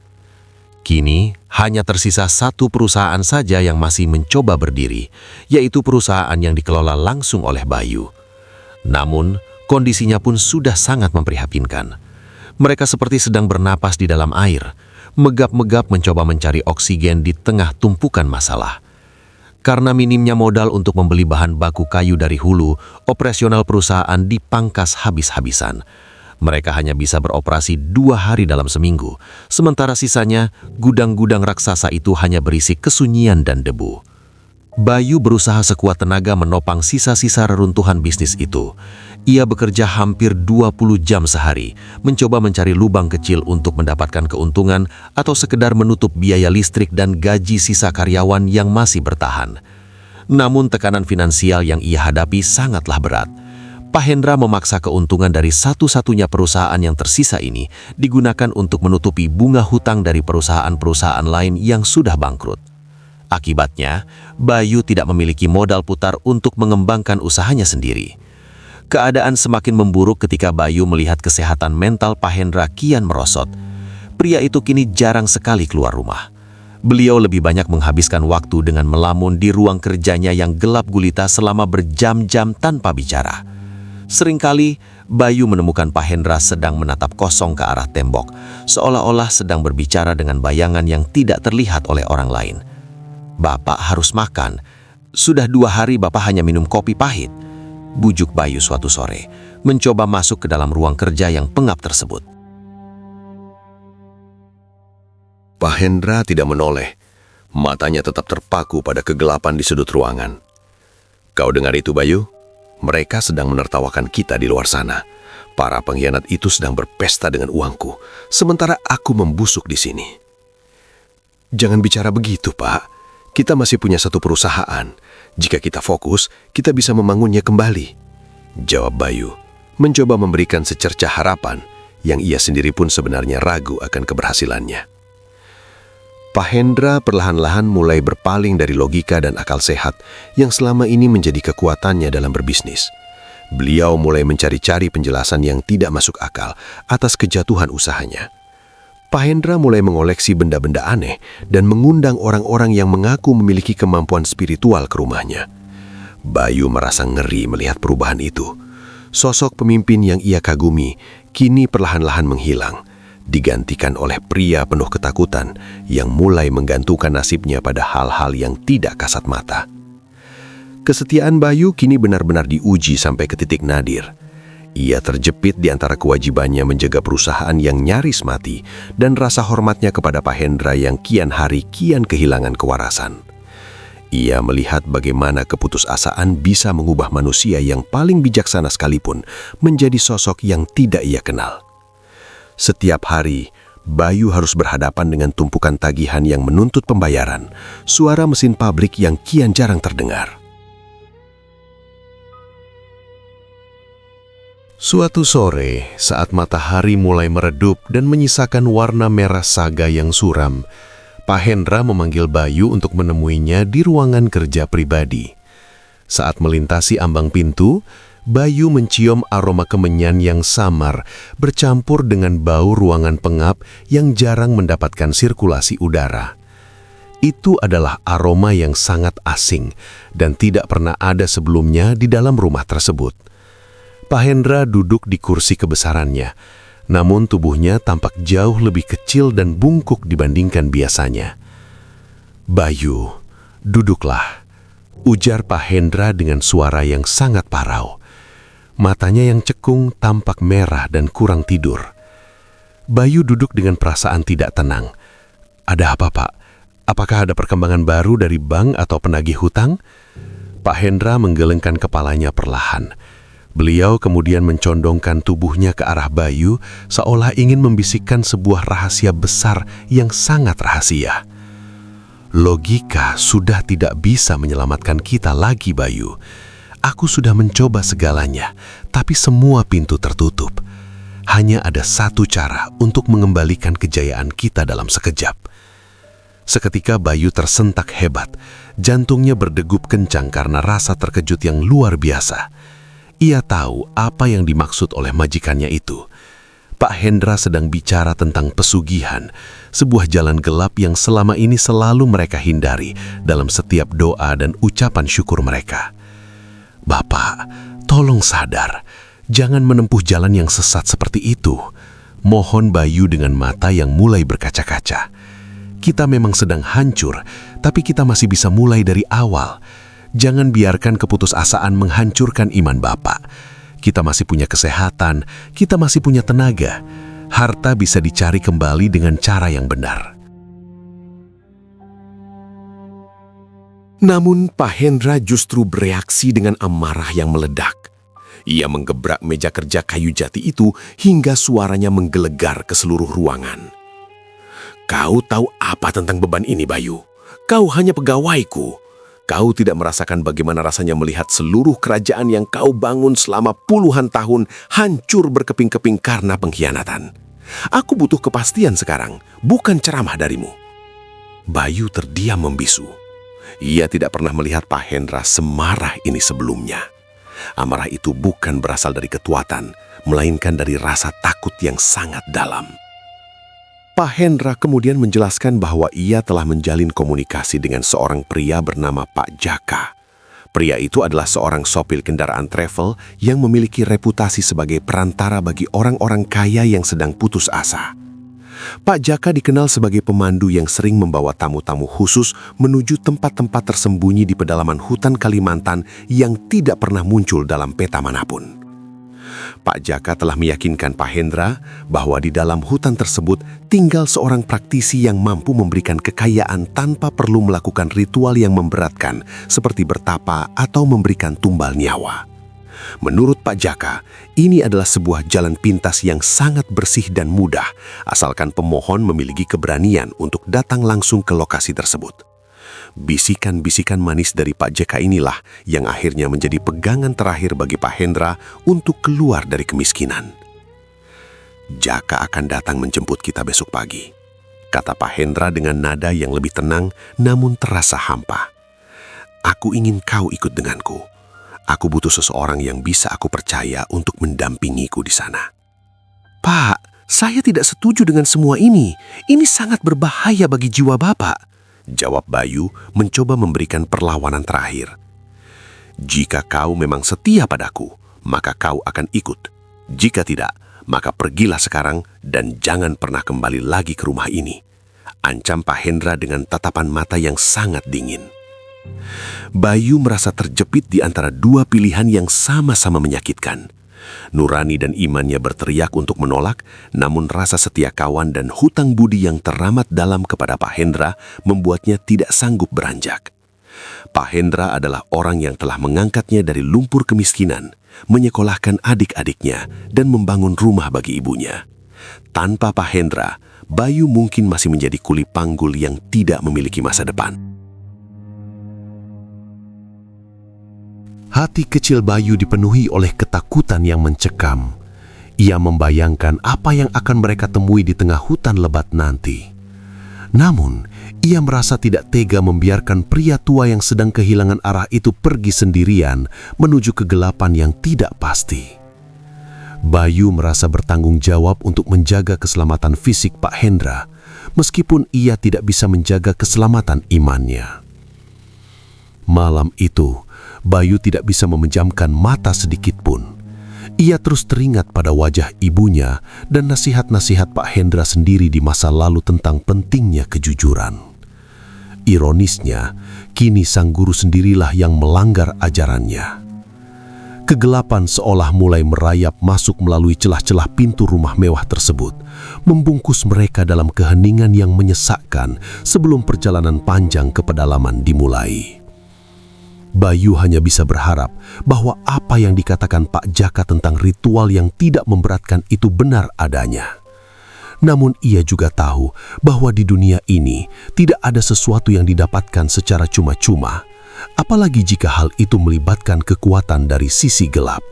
Kini hanya tersisa satu perusahaan saja yang masih mencoba berdiri, yaitu perusahaan yang dikelola langsung oleh Bayu. Namun, kondisinya pun sudah sangat memprihatinkan. Mereka seperti sedang bernapas di dalam air, megap-megap mencoba mencari oksigen di tengah tumpukan masalah. Karena minimnya modal untuk membeli bahan baku kayu dari hulu, operasional perusahaan dipangkas habis-habisan. Mereka hanya bisa beroperasi 2 hari dalam seminggu, sementara sisanya gudang-gudang raksasa itu hanya berisi kesunyian dan debu. Bayu berusaha sekuat tenaga menopang sisa-sisa reruntuhan bisnis itu. Ia bekerja hampir 20 jam sehari, mencoba mencari lubang kecil untuk mendapatkan keuntungan atau sekedar menutup biaya listrik dan gaji sisa karyawan yang masih bertahan. Namun tekanan finansial yang ia hadapi sangatlah berat. Pak Hendra memaksa keuntungan dari satu-satunya perusahaan yang tersisa ini digunakan untuk menutupi bunga hutang dari perusahaan-perusahaan lain yang sudah bangkrut. Akibatnya, Bayu tidak memiliki modal putar untuk mengembangkan usahanya sendiri. Keadaan semakin memburuk ketika Bayu melihat kesehatan mental Pak Hendra kian merosot. Pria itu kini jarang sekali keluar rumah. Beliau lebih banyak menghabiskan waktu dengan melamun di ruang kerjanya yang gelap gulita selama berjam-jam tanpa bicara. Seringkali, Bayu menemukan Pak Hendra sedang menatap kosong ke arah tembok, seolah-olah sedang berbicara dengan bayangan yang tidak terlihat oleh orang lain. "Bapak harus makan. Sudah 2 hari Bapak hanya minum kopi pahit," bujuk Bayu suatu sore, mencoba masuk ke dalam ruang kerja yang pengap tersebut. Pak Hendra tidak menoleh. Matanya tetap terpaku pada kegelapan di sudut ruangan. "Kau dengar itu, Bayu? Mereka sedang menertawakan kita di luar sana. Para pengkhianat itu sedang berpesta dengan uangku, sementara aku membusuk di sini." "Jangan bicara begitu, Pak. Kita masih punya satu perusahaan. Jika kita fokus, kita bisa membangunnya kembali," jawab Bayu, mencoba memberikan secerca harapan yang ia sendiri pun sebenarnya ragu akan keberhasilannya. Pak Hendra perlahan-lahan mulai berpaling dari logika dan akal sehat yang selama ini menjadi kekuatannya dalam berbisnis. Beliau mulai mencari-cari penjelasan yang tidak masuk akal atas kejatuhan usahanya. Pak Hendra mulai mengoleksi benda-benda aneh dan mengundang orang-orang yang mengaku memiliki kemampuan spiritual ke rumahnya. Bayu merasa ngeri melihat perubahan itu. Sosok pemimpin yang ia kagumi kini perlahan-lahan menghilang, digantikan oleh pria penuh ketakutan yang mulai menggantungkan nasibnya pada hal-hal yang tidak kasat mata. Kesetiaan Bayu kini benar-benar diuji sampai ke titik nadir. Ia terjepit di antara kewajibannya menjaga perusahaan yang nyaris mati dan rasa hormatnya kepada Pak Hendra yang kian hari kian kehilangan kewarasan. Ia melihat bagaimana keputusasaan bisa mengubah manusia yang paling bijaksana sekalipun menjadi sosok yang tidak ia kenal. Setiap hari, Bayu harus berhadapan dengan tumpukan tagihan yang menuntut pembayaran, suara mesin pabrik yang kian jarang terdengar. Suatu sore, saat matahari mulai meredup dan menyisakan warna merah saga yang suram, Pak Hendra memanggil Bayu untuk menemuinya di ruangan kerja pribadi. Saat melintasi ambang pintu, Bayu mencium aroma kemenyan yang samar bercampur dengan bau ruangan pengap yang jarang mendapatkan sirkulasi udara. Itu adalah aroma yang sangat asing dan tidak pernah ada sebelumnya di dalam rumah tersebut. Pak Hendra duduk di kursi kebesarannya, namun tubuhnya tampak jauh lebih kecil dan bungkuk dibandingkan biasanya. "Bayu, duduklah," ujar Pak Hendra dengan suara yang sangat parau. Matanya yang cekung tampak merah dan kurang tidur. Bayu duduk dengan perasaan tidak tenang. "Ada apa, Pak? Apakah ada perkembangan baru dari bank atau penagih hutang?" Pak Hendra menggelengkan kepalanya perlahan. Beliau kemudian mencondongkan tubuhnya ke arah Bayu seolah ingin membisikkan sebuah rahasia besar yang sangat rahasia. "Logika sudah tidak bisa menyelamatkan kita lagi, Bayu. Aku sudah mencoba segalanya, tapi semua pintu tertutup. Hanya ada satu cara untuk mengembalikan kejayaan kita dalam sekejap." Seketika Bayu tersentak hebat, jantungnya berdegup kencang karena rasa terkejut yang luar biasa. Ia tahu apa yang dimaksud oleh majikannya itu. Pak Hendra sedang bicara tentang pesugihan, sebuah jalan gelap yang selama ini selalu mereka hindari dalam setiap doa dan ucapan syukur mereka. "Bapak, tolong sadar, jangan menempuh jalan yang sesat seperti itu," mohon Bayu dengan mata yang mulai berkaca-kaca. "Kita memang sedang hancur, tapi kita masih bisa mulai dari awal. Jangan biarkan keputusasaan menghancurkan iman Bapak. Kita masih punya kesehatan, kita masih punya tenaga. Harta bisa dicari kembali dengan cara yang benar." Namun Pak Hendra justru bereaksi dengan amarah yang meledak. Ia menggebrak meja kerja kayu jati itu hingga suaranya menggelegar ke seluruh ruangan. "Kau tahu apa tentang beban ini, Bayu? Kau hanya pegawaiku. Kau tidak merasakan bagaimana rasanya melihat seluruh kerajaan yang kau bangun selama puluhan tahun hancur berkeping-keping karena pengkhianatan. Aku butuh kepastian sekarang, bukan ceramah darimu." Bayu terdiam membisu. Ia tidak pernah melihat Pak Hendra semarah ini sebelumnya. Amarah itu bukan berasal dari ketuatan, melainkan dari rasa takut yang sangat dalam. Pak Hendra kemudian menjelaskan bahwa ia telah menjalin komunikasi dengan seorang pria bernama Pak Jaka. Pria itu adalah seorang sopir kendaraan travel yang memiliki reputasi sebagai perantara bagi orang-orang kaya yang sedang putus asa. Pak Jaka dikenal sebagai pemandu yang sering membawa tamu-tamu khusus menuju tempat-tempat tersembunyi di pedalaman hutan Kalimantan yang tidak pernah muncul dalam peta manapun. Pak Jaka telah meyakinkan Pak Hendra bahwa di dalam hutan tersebut tinggal seorang praktisi yang mampu memberikan kekayaan tanpa perlu melakukan ritual yang memberatkan seperti bertapa atau memberikan tumbal nyawa. Menurut Pak Jaka, ini adalah sebuah jalan pintas yang sangat bersih dan mudah, asalkan pemohon memiliki keberanian untuk datang langsung ke lokasi tersebut. Bisikan-bisikan manis dari Pak Jaka inilah yang akhirnya menjadi pegangan terakhir bagi Pak Hendra untuk keluar dari kemiskinan. "Jaka akan datang menjemput kita besok pagi," kata Pak Hendra dengan nada yang lebih tenang namun terasa hampa. "Aku ingin kau ikut denganku. Aku butuh seseorang yang bisa aku percaya untuk mendampingiku di sana." "Pak, saya tidak setuju dengan semua ini. Ini sangat berbahaya bagi jiwa Bapak," jawab Bayu mencoba memberikan perlawanan terakhir. "Jika kau memang setia padaku, maka kau akan ikut. Jika tidak, maka pergilah sekarang dan jangan pernah kembali lagi ke rumah ini," ancam Pak Hendra dengan tatapan mata yang sangat dingin. Bayu merasa terjepit di antara dua pilihan yang sama-sama menyakitkan. Nurani dan imannya berteriak untuk menolak, namun rasa setia kawan dan hutang budi yang teramat dalam kepada Pak Hendra membuatnya tidak sanggup beranjak. Pak Hendra adalah orang yang telah mengangkatnya dari lumpur kemiskinan, menyekolahkan adik-adiknya, dan membangun rumah bagi ibunya. Tanpa Pak Hendra, Bayu mungkin masih menjadi kuli panggul yang tidak memiliki masa depan. Hati kecil Bayu dipenuhi oleh ketakutan yang mencekam. Ia membayangkan apa yang akan mereka temui di tengah hutan lebat nanti. Namun, ia merasa tidak tega membiarkan pria tua yang sedang kehilangan arah itu pergi sendirian menuju kegelapan yang tidak pasti. Bayu merasa bertanggung jawab untuk menjaga keselamatan fisik Pak Hendra, meskipun ia tidak bisa menjaga keselamatan imannya. Malam itu, Bayu tidak bisa memejamkan mata sedikit pun. Ia terus teringat pada wajah ibunya dan nasihat-nasihat Pak Hendra sendiri di masa lalu tentang pentingnya kejujuran. Ironisnya, kini sang guru sendirilah yang melanggar ajarannya. Kegelapan seolah mulai merayap masuk melalui celah-celah pintu rumah mewah tersebut, membungkus mereka dalam keheningan yang menyesakkan sebelum perjalanan panjang ke pedalaman dimulai. Bayu hanya bisa berharap bahwa apa yang dikatakan Pak Jaka tentang ritual yang tidak memberatkan itu benar adanya. Namun ia juga tahu bahwa di dunia ini tidak ada sesuatu yang didapatkan secara cuma-cuma, apalagi jika hal itu melibatkan kekuatan dari sisi gelap.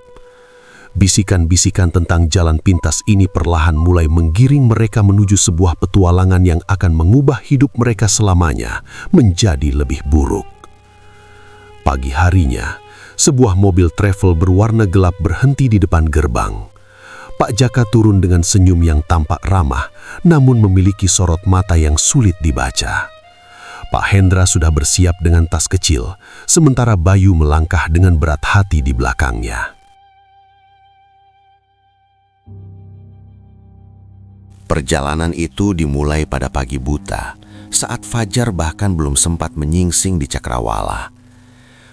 Bisikan-bisikan tentang jalan pintas ini perlahan mulai menggiring mereka menuju sebuah petualangan yang akan mengubah hidup mereka selamanya menjadi lebih buruk. Pagi harinya, sebuah mobil travel berwarna gelap berhenti di depan gerbang. Pak Jaka turun dengan senyum yang tampak ramah, namun memiliki sorot mata yang sulit dibaca. Pak Hendra sudah bersiap dengan tas kecil, sementara Bayu melangkah dengan berat hati di belakangnya. Perjalanan itu dimulai pada pagi buta, saat fajar bahkan belum sempat menyingsing di Cakrawala.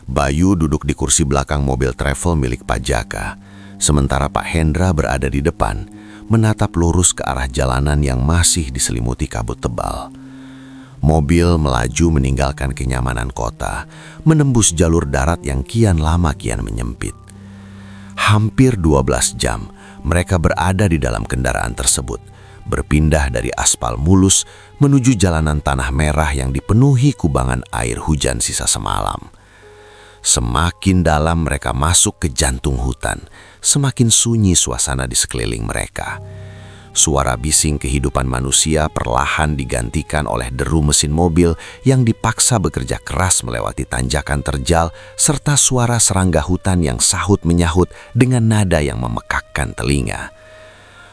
Bayu duduk di kursi belakang mobil travel milik Pak Jaka, sementara Pak Hendra berada di depan, menatap lurus ke arah jalanan yang masih diselimuti kabut tebal. Mobil melaju meninggalkan kenyamanan kota, menembus jalur darat yang kian lama kian menyempit. Hampir 12 jam, mereka berada di dalam kendaraan tersebut, berpindah dari aspal mulus menuju jalanan tanah merah yang dipenuhi kubangan air hujan sisa semalam. Semakin dalam mereka masuk ke jantung hutan, semakin sunyi suasana di sekeliling mereka. Suara bising kehidupan manusia perlahan digantikan oleh deru mesin mobil yang dipaksa bekerja keras melewati tanjakan terjal, serta suara serangga hutan yang sahut menyahut dengan nada yang memekakkan telinga.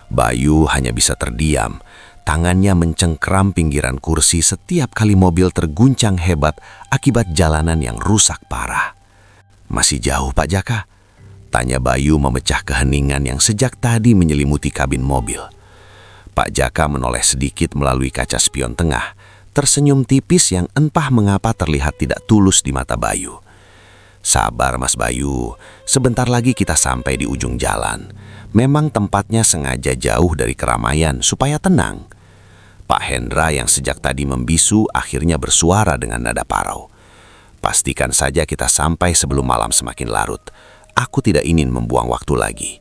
Bayu hanya bisa terdiam, tangannya mencengkram pinggiran kursi setiap kali mobil terguncang hebat akibat jalanan yang rusak parah. "Masih jauh, Pak Jaka?" tanya Bayu memecah keheningan yang sejak tadi menyelimuti kabin mobil. Pak Jaka menoleh sedikit melalui kaca spion tengah, tersenyum tipis yang entah mengapa terlihat tidak tulus di mata Bayu. "Sabar Mas Bayu, sebentar lagi kita sampai di ujung jalan. Memang tempatnya sengaja jauh dari keramaian supaya tenang." Pak Hendra yang sejak tadi membisu akhirnya bersuara dengan nada parau. "Pastikan saja kita sampai sebelum malam semakin larut. Aku tidak ingin membuang waktu lagi."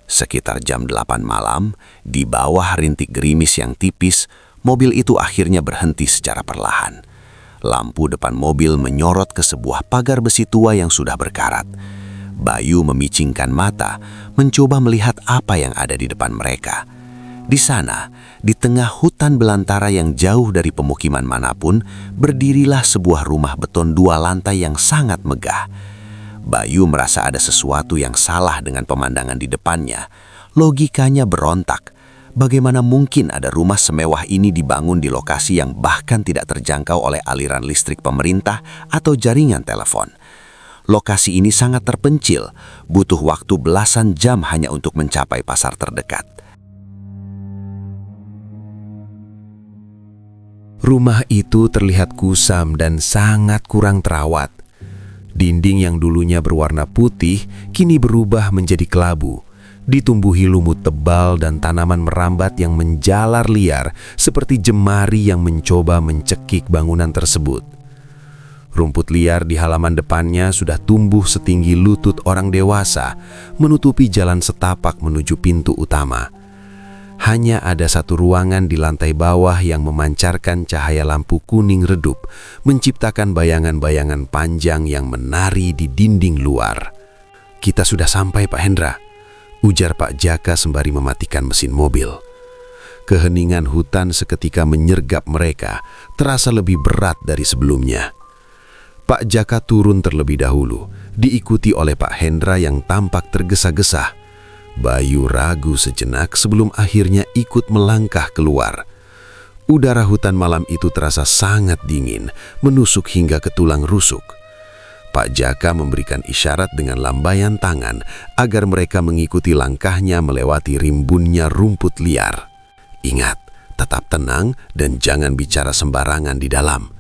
Sekitar jam 8 malam, di bawah rintik gerimis yang tipis, mobil itu akhirnya berhenti secara perlahan. Lampu depan mobil menyorot ke sebuah pagar besi tua yang sudah berkarat. Bayu memicingkan mata, mencoba melihat apa yang ada di depan mereka. Di sana, di tengah hutan belantara yang jauh dari pemukiman manapun, berdirilah sebuah rumah beton 2 lantai yang sangat megah. Bayu merasa ada sesuatu yang salah dengan pemandangan di depannya. Logikanya berontak. Bagaimana mungkin ada rumah semewah ini dibangun di lokasi yang bahkan tidak terjangkau oleh aliran listrik pemerintah atau jaringan telepon? Lokasi ini sangat terpencil, butuh waktu belasan jam hanya untuk mencapai pasar terdekat. Rumah itu terlihat kusam dan sangat kurang terawat. Dinding yang dulunya berwarna putih kini berubah menjadi kelabu, ditumbuhi lumut tebal dan tanaman merambat yang menjalar liar seperti jemari yang mencoba mencekik bangunan tersebut. Rumput liar di halaman depannya sudah tumbuh setinggi lutut orang dewasa, menutupi jalan setapak menuju pintu utama. Hanya ada satu ruangan di lantai bawah yang memancarkan cahaya lampu kuning redup, menciptakan bayangan-bayangan panjang yang menari di dinding luar. "Kita sudah sampai, Pak Hendra," ujar Pak Jaka sembari mematikan mesin mobil. Keheningan hutan seketika menyergap mereka, terasa lebih berat dari sebelumnya. Pak Jaka turun terlebih dahulu, diikuti oleh Pak Hendra yang tampak tergesa-gesa. Bayu ragu sejenak sebelum akhirnya ikut melangkah keluar. Udara hutan malam itu terasa sangat dingin, menusuk hingga ke tulang rusuk. Pak Jaka memberikan isyarat dengan lambaian tangan agar mereka mengikuti langkahnya melewati rimbunnya rumput liar. "Ingat, tetap tenang dan jangan bicara sembarangan di dalam,"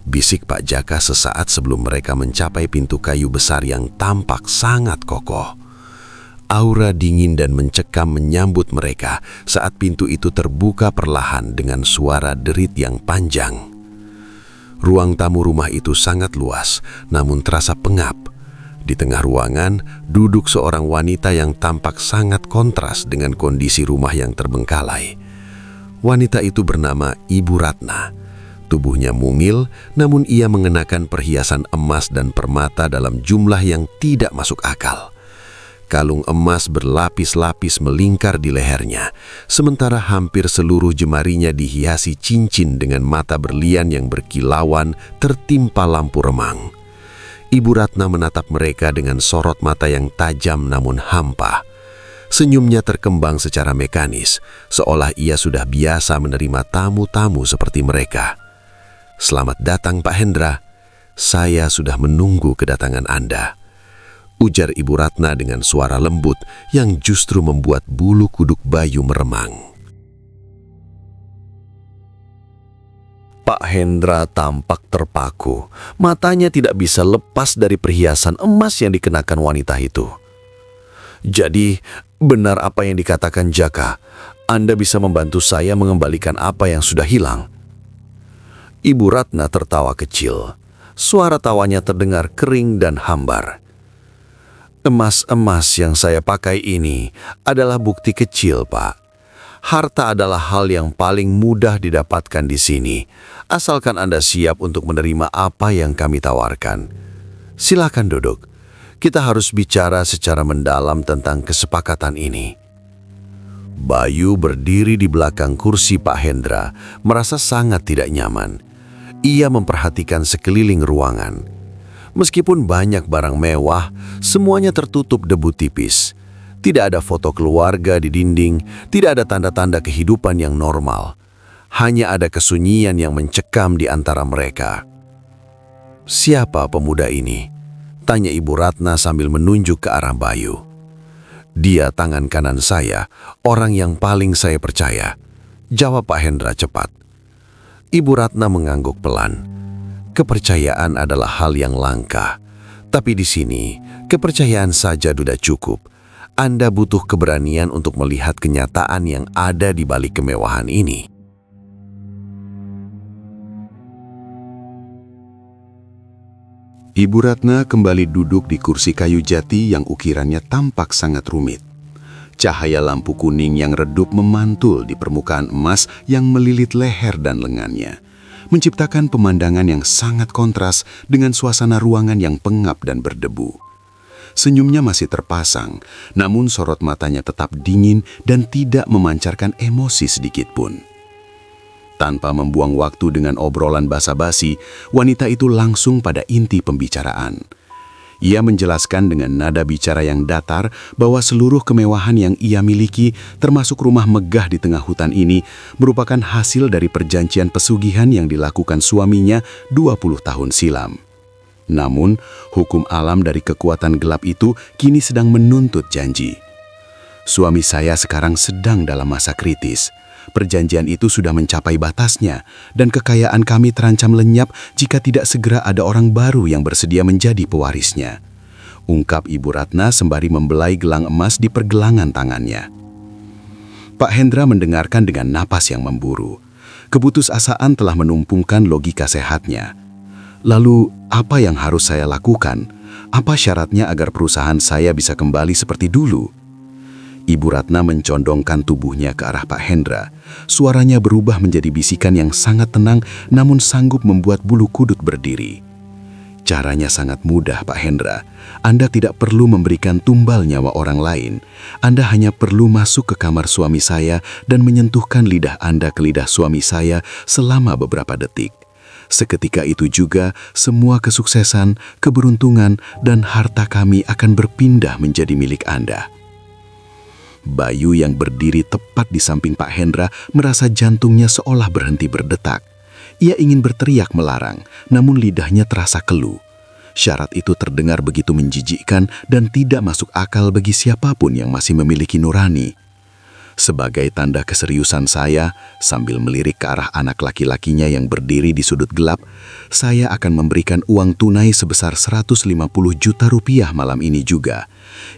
bisik Pak Jaka sesaat sebelum mereka mencapai pintu kayu besar yang tampak sangat kokoh. Aura dingin dan mencekam menyambut mereka saat pintu itu terbuka perlahan dengan suara derit yang panjang. Ruang tamu rumah itu sangat luas, namun terasa pengap. Di tengah ruangan, duduk seorang wanita yang tampak sangat kontras dengan kondisi rumah yang terbengkalai. Wanita itu bernama Ibu Ratna. Tubuhnya mungil, namun ia mengenakan perhiasan emas dan permata dalam jumlah yang tidak masuk akal. Kalung emas berlapis-lapis melingkar di lehernya, sementara hampir seluruh jemarinya dihiasi cincin dengan mata berlian yang berkilauan tertimpa lampu remang. Ibu Ratna menatap mereka dengan sorot mata yang tajam namun hampa. Senyumnya terkembang secara mekanis, seolah ia sudah biasa menerima tamu-tamu seperti mereka. "Selamat datang Pak Hendra, saya sudah menunggu kedatangan Anda," ujar Ibu Ratna dengan suara lembut yang justru membuat bulu kuduk Bayu meremang. Pak Hendra tampak terpaku. Matanya tidak bisa lepas dari perhiasan emas yang dikenakan wanita itu. "Jadi, benar apa yang dikatakan Jaka? Anda bisa membantu saya mengembalikan apa yang sudah hilang?" Ibu Ratna tertawa kecil. Suara tawanya terdengar kering dan hambar. "Emas-emas yang saya pakai ini adalah bukti kecil, Pak. Harta adalah hal yang paling mudah didapatkan di sini, asalkan Anda siap untuk menerima apa yang kami tawarkan. Silakan duduk. Kita harus bicara secara mendalam tentang kesepakatan ini." Bayu berdiri di belakang kursi Pak Hendra, merasa sangat tidak nyaman. Ia memperhatikan sekeliling ruangan. Meskipun banyak barang mewah, semuanya tertutup debu tipis. Tidak ada foto keluarga di dinding, tidak ada tanda-tanda kehidupan yang normal. Hanya ada kesunyian yang mencekam di antara mereka. "Siapa pemuda ini?" tanya Ibu Ratna sambil menunjuk ke arah Bayu. "Dia tangan kanan saya, orang yang paling saya percaya," jawab Pak Hendra cepat. Ibu Ratna mengangguk pelan. Kepercayaan adalah hal yang langka. Tapi di sini, kepercayaan saja sudah cukup. Anda butuh keberanian untuk melihat kenyataan yang ada di balik kemewahan ini. Ibu Ratna kembali duduk di kursi kayu jati yang ukirannya tampak sangat rumit. Cahaya lampu kuning yang redup memantul di permukaan emas yang melilit leher dan lengannya, menciptakan pemandangan yang sangat kontras dengan suasana ruangan yang pengap dan berdebu. Senyumnya masih terpasang, namun sorot matanya tetap dingin dan tidak memancarkan emosi sedikit pun. Tanpa membuang waktu dengan obrolan basa-basi, wanita itu langsung pada inti pembicaraan. Ia menjelaskan dengan nada bicara yang datar bahwa seluruh kemewahan yang ia miliki, termasuk rumah megah di tengah hutan ini, merupakan hasil dari perjanjian pesugihan yang dilakukan suaminya 20 tahun silam. Namun, hukum alam dari kekuatan gelap itu kini sedang menuntut janji. "Suami saya sekarang sedang dalam masa kritis. Perjanjian itu sudah mencapai batasnya, dan kekayaan kami terancam lenyap jika tidak segera ada orang baru yang bersedia menjadi pewarisnya," ungkap Ibu Ratna sembari membelai gelang emas di pergelangan tangannya. Pak Hendra mendengarkan dengan napas yang memburu. Keputusasaan telah menumpungkan logika sehatnya. "Lalu, apa yang harus saya lakukan? Apa syaratnya agar perusahaan saya bisa kembali seperti dulu?" Ibu Ratna mencondongkan tubuhnya ke arah Pak Hendra. Suaranya berubah menjadi bisikan yang sangat tenang, namun sanggup membuat bulu kuduk berdiri. "Caranya sangat mudah, Pak Hendra. Anda tidak perlu memberikan tumbal nyawa orang lain. Anda hanya perlu masuk ke kamar suami saya dan menyentuhkan lidah Anda ke lidah suami saya selama beberapa detik. Seketika itu juga, semua kesuksesan, keberuntungan, dan harta kami akan berpindah menjadi milik Anda." Bayu yang berdiri tepat di samping Pak Hendra merasa jantungnya seolah berhenti berdetak. Ia ingin berteriak melarang, namun lidahnya terasa keluh. Syarat itu terdengar begitu menjijikkan dan tidak masuk akal bagi siapapun yang masih memiliki nurani. Sebagai tanda keseriusan saya, sambil melirik ke arah anak laki-lakinya yang berdiri di sudut gelap, saya akan memberikan uang tunai sebesar 150 juta rupiah malam ini juga.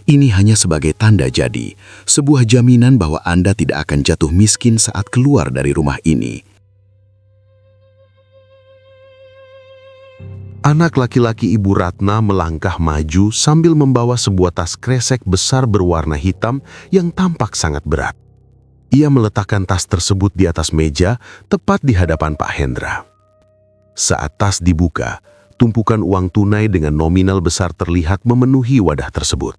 Ini hanya sebagai tanda jadi, sebuah jaminan bahwa Anda tidak akan jatuh miskin saat keluar dari rumah ini. Anak laki-laki Ibu Ratna melangkah maju sambil membawa sebuah tas kresek besar berwarna hitam yang tampak sangat berat. Ia meletakkan tas tersebut di atas meja, tepat di hadapan Pak Hendra. Saat tas dibuka, tumpukan uang tunai dengan nominal besar terlihat memenuhi wadah tersebut.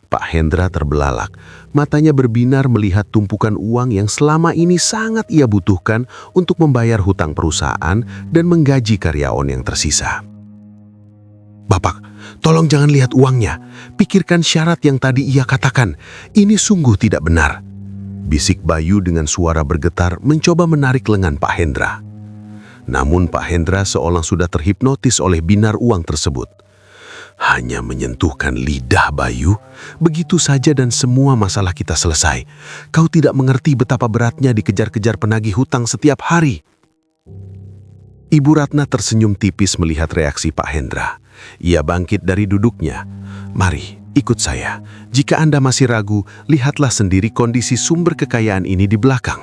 Pak Hendra terbelalak, matanya berbinar melihat tumpukan uang yang selama ini sangat ia butuhkan untuk membayar hutang perusahaan dan menggaji karyawan yang tersisa. "Bapak, tolong jangan lihat uangnya. Pikirkan syarat yang tadi ia katakan. Ini sungguh tidak benar," bisik Bayu dengan suara bergetar mencoba menarik lengan Pak Hendra. Namun Pak Hendra seolah sudah terhipnotis oleh binar uang tersebut. "Hanya menyentuhkan lidah, Bayu. Begitu saja dan semua masalah kita selesai. Kau tidak mengerti betapa beratnya dikejar-kejar penagih hutang setiap hari." Ibu Ratna tersenyum tipis melihat reaksi Pak Hendra. Ia bangkit dari duduknya. "Mari, ikut saya. Jika Anda masih ragu, lihatlah sendiri kondisi sumber kekayaan ini di belakang."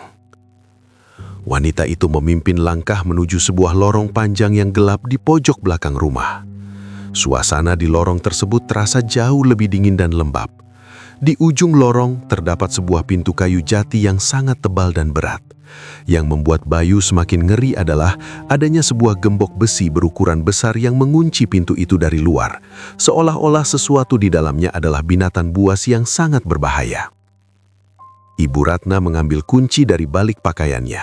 Wanita itu memimpin langkah menuju sebuah lorong panjang yang gelap di pojok belakang rumah. Suasana di lorong tersebut terasa jauh lebih dingin dan lembab. Di ujung lorong terdapat sebuah pintu kayu jati yang sangat tebal dan berat. Yang membuat Bayu semakin ngeri adalah adanya sebuah gembok besi berukuran besar yang mengunci pintu itu dari luar, seolah-olah sesuatu di dalamnya adalah binatang buas yang sangat berbahaya. Ibu Ratna mengambil kunci dari balik pakaiannya,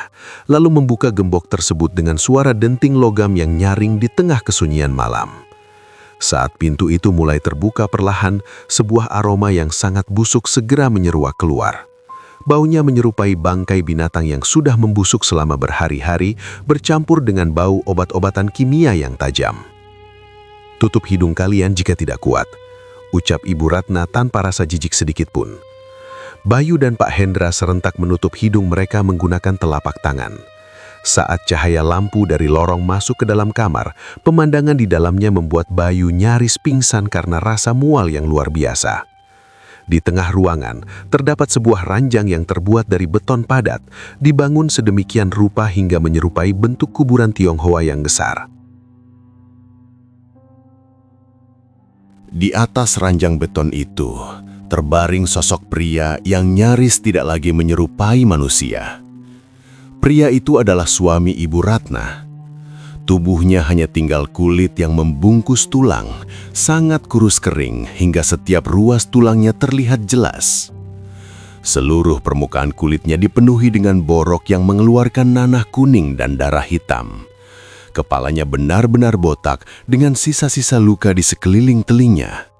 lalu membuka gembok tersebut dengan suara denting logam yang nyaring di tengah kesunyian malam. Saat pintu itu mulai terbuka perlahan, sebuah aroma yang sangat busuk segera menyeruak keluar. Baunya menyerupai bangkai binatang yang sudah membusuk selama berhari-hari, bercampur dengan bau obat-obatan kimia yang tajam. "Tutup hidung kalian jika tidak kuat," ucap Ibu Ratna tanpa rasa jijik sedikit pun. Bayu dan Pak Hendra serentak menutup hidung mereka menggunakan telapak tangan. Saat cahaya lampu dari lorong masuk ke dalam kamar, pemandangan di dalamnya membuat Bayu nyaris pingsan karena rasa mual yang luar biasa. Di tengah ruangan, terdapat sebuah ranjang yang terbuat dari beton padat, dibangun sedemikian rupa hingga menyerupai bentuk kuburan Tionghoa yang besar. Di atas ranjang beton itu, terbaring sosok pria yang nyaris tidak lagi menyerupai manusia. Pria itu adalah suami Ibu Ratna. Tubuhnya hanya tinggal kulit yang membungkus tulang, sangat kurus kering hingga setiap ruas tulangnya terlihat jelas. Seluruh permukaan kulitnya dipenuhi dengan borok yang mengeluarkan nanah kuning dan darah hitam. Kepalanya benar-benar botak dengan sisa-sisa luka di sekeliling telinganya.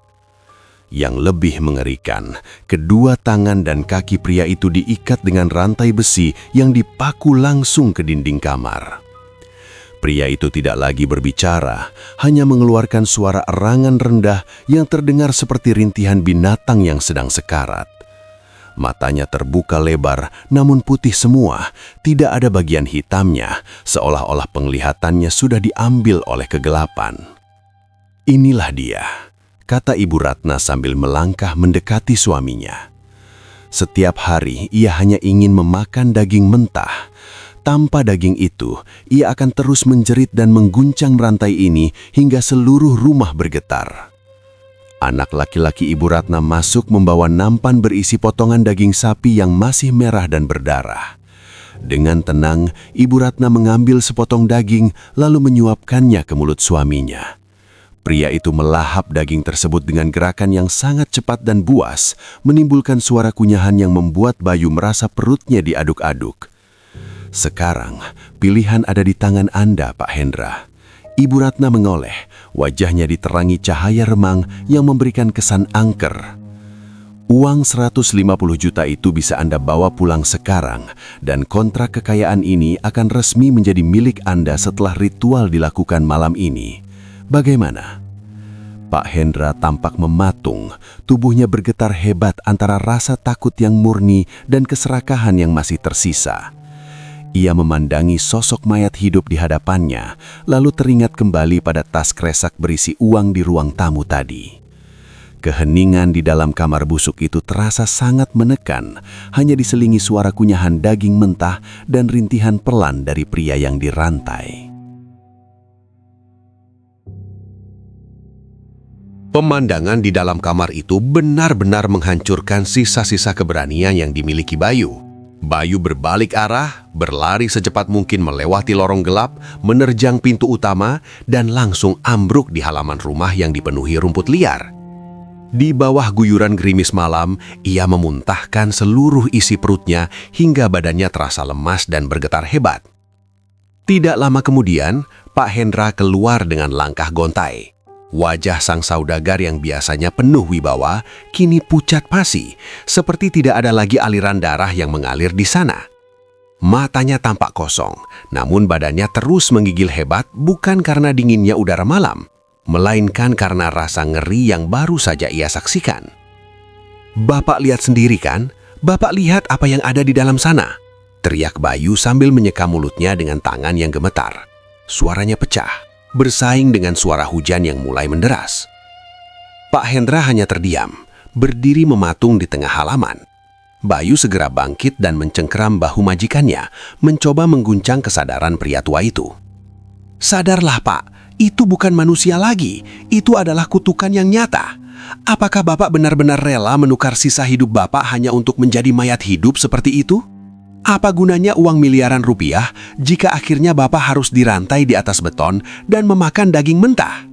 Yang lebih mengerikan, kedua tangan dan kaki pria itu diikat dengan rantai besi yang dipaku langsung ke dinding kamar. Pria itu tidak lagi berbicara, hanya mengeluarkan suara erangan rendah yang terdengar seperti rintihan binatang yang sedang sekarat. Matanya terbuka lebar, namun putih semua, tidak ada bagian hitamnya, seolah-olah penglihatannya sudah diambil oleh kegelapan. "Inilah dia," kata Ibu Ratna sambil melangkah mendekati suaminya. Setiap hari ia hanya ingin memakan daging mentah. Tanpa daging itu, ia akan terus menjerit dan mengguncang rantai ini hingga seluruh rumah bergetar. Anak laki-laki Ibu Ratna masuk membawa nampan berisi potongan daging sapi yang masih merah dan berdarah. Dengan tenang, Ibu Ratna mengambil sepotong daging lalu menyuapkannya ke mulut suaminya. Pria itu melahap daging tersebut dengan gerakan yang sangat cepat dan buas, menimbulkan suara kunyahan yang membuat Bayu merasa perutnya diaduk-aduk. "Sekarang, pilihan ada di tangan Anda, Pak Hendra." Ibu Ratna menoleh, wajahnya diterangi cahaya remang yang memberikan kesan angker. "Uang 150 juta itu bisa Anda bawa pulang sekarang, dan kontrak kekayaan ini akan resmi menjadi milik Anda setelah ritual dilakukan malam ini. Bagaimana?" Pak Hendra tampak mematung, tubuhnya bergetar hebat antara rasa takut yang murni dan keserakahan yang masih tersisa. Ia memandangi sosok mayat hidup di hadapannya, lalu teringat kembali pada tas kresek berisi uang di ruang tamu tadi. Keheningan di dalam kamar busuk itu terasa sangat menekan, hanya diselingi suara kunyahan daging mentah dan rintihan pelan dari pria yang dirantai. Pemandangan di dalam kamar itu benar-benar menghancurkan sisa-sisa keberanian yang dimiliki Bayu. Bayu berbalik arah, berlari secepat mungkin melewati lorong gelap, menerjang pintu utama, dan langsung ambruk di halaman rumah yang dipenuhi rumput liar. Di bawah guyuran gerimis malam, ia memuntahkan seluruh isi perutnya hingga badannya terasa lemas dan bergetar hebat. Tidak lama kemudian, Pak Hendra keluar dengan langkah gontai. Wajah sang saudagar yang biasanya penuh wibawa kini pucat pasi, seperti tidak ada lagi aliran darah yang mengalir di sana. Matanya tampak kosong, namun badannya terus menggigil hebat bukan karena dinginnya udara malam, melainkan karena rasa ngeri yang baru saja ia saksikan. "Bapak lihat sendiri kan? Bapak lihat apa yang ada di dalam sana," teriak Bayu sambil menyeka mulutnya dengan tangan yang gemetar. Suaranya pecah, bersaing dengan suara hujan yang mulai menderas. Pak Hendra hanya terdiam, berdiri mematung di tengah halaman. Bayu segera bangkit dan mencengkeram bahu majikannya, mencoba mengguncang kesadaran pria tua itu. "Sadarlah, Pak, itu bukan manusia lagi, itu adalah kutukan yang nyata. Apakah Bapak benar-benar rela menukar sisa hidup Bapak hanya untuk menjadi mayat hidup seperti itu? Apa gunanya uang miliaran rupiah jika akhirnya Bapak harus dirantai di atas beton dan memakan daging mentah?"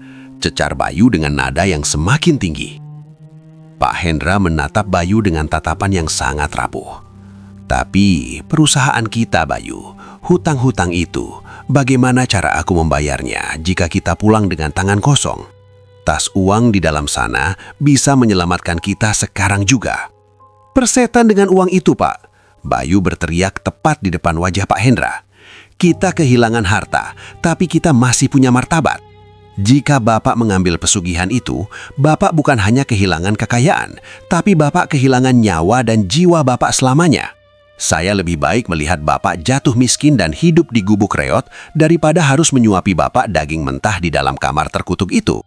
cecar Bayu dengan nada yang semakin tinggi. Pak Hendra menatap Bayu dengan tatapan yang sangat rapuh. Tapi perusahaan kita, Bayu, hutang-hutang itu, bagaimana cara aku membayarnya jika kita pulang dengan tangan kosong? Tas uang di dalam sana bisa menyelamatkan kita sekarang juga. Persetan dengan uang itu, Pak. Bayu berteriak tepat di depan wajah Pak Hendra. Kita kehilangan harta, tapi kita masih punya martabat. Jika Bapak mengambil pesugihan itu, Bapak bukan hanya kehilangan kekayaan, tapi Bapak kehilangan nyawa dan jiwa Bapak selamanya. Saya lebih baik melihat Bapak jatuh miskin dan hidup di gubuk reot daripada harus menyuapi Bapak daging mentah di dalam kamar terkutuk itu.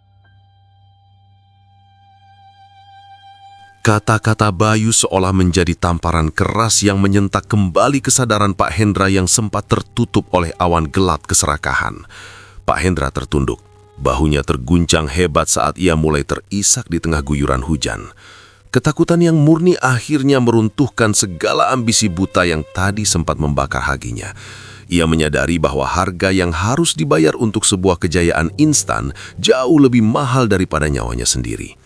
Kata-kata Bayu seolah menjadi tamparan keras yang menyentak kembali kesadaran Pak Hendra yang sempat tertutup oleh awan gelap keserakahan. Pak Hendra tertunduk, bahunya terguncang hebat saat ia mulai terisak di tengah guyuran hujan. Ketakutan yang murni akhirnya meruntuhkan segala ambisi buta yang tadi sempat membakar hatinya. Ia menyadari bahwa harga yang harus dibayar untuk sebuah kejayaan instan jauh lebih mahal daripada nyawanya sendiri.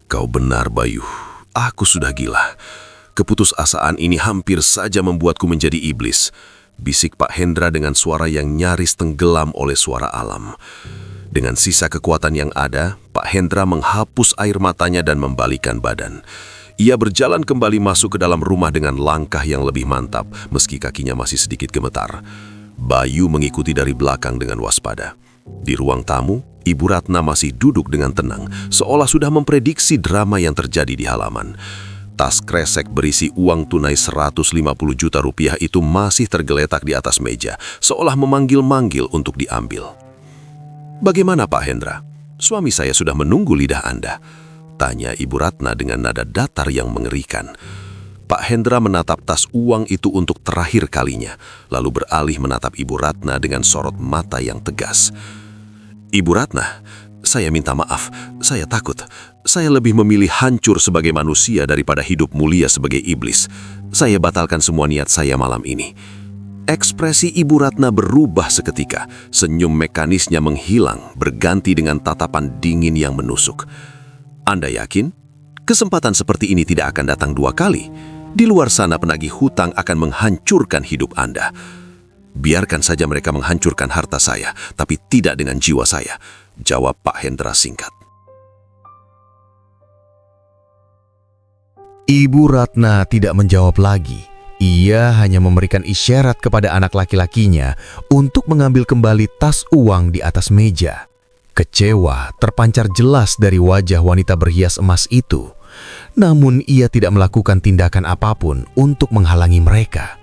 Kau benar, Bayu. Aku sudah gila. Keputusasaan ini hampir saja membuatku menjadi iblis. Bisik Pak Hendra dengan suara yang nyaris tenggelam oleh suara alam. Dengan sisa kekuatan yang ada, Pak Hendra menghapus air matanya dan membalikkan badan. Ia berjalan kembali masuk ke dalam rumah dengan langkah yang lebih mantap, meski kakinya masih sedikit gemetar. Bayu mengikuti dari belakang dengan waspada. Di ruang tamu, Ibu Ratna masih duduk dengan tenang, seolah sudah memprediksi drama yang terjadi di halaman. Tas kresek berisi uang tunai 150 juta rupiah itu masih tergeletak di atas meja, seolah memanggil-manggil untuk diambil. "Bagaimana, Pak Hendra? Suami saya sudah menunggu lidah Anda," tanya Ibu Ratna dengan nada datar yang mengerikan. Pak Hendra menatap tas uang itu untuk terakhir kalinya, lalu beralih menatap Ibu Ratna dengan sorot mata yang tegas. "Ibu Ratna, saya minta maaf, saya takut. Saya lebih memilih hancur sebagai manusia daripada hidup mulia sebagai iblis. Saya batalkan semua niat saya malam ini." Ekspresi Ibu Ratna berubah seketika. Senyum mekanisnya menghilang, berganti dengan tatapan dingin yang menusuk. "Anda yakin? Kesempatan seperti ini tidak akan datang dua kali. Di luar sana penagih hutang akan menghancurkan hidup Anda. Biarkan saja mereka menghancurkan harta saya, tapi tidak dengan jiwa saya," jawab Pak Hendra singkat. Ibu Ratna tidak menjawab lagi. Ia hanya memberikan isyarat kepada anak laki-lakinya untuk mengambil kembali tas uang di atas meja. Kecewa terpancar jelas dari wajah wanita berhias emas itu. Namun ia tidak melakukan tindakan apapun untuk menghalangi mereka.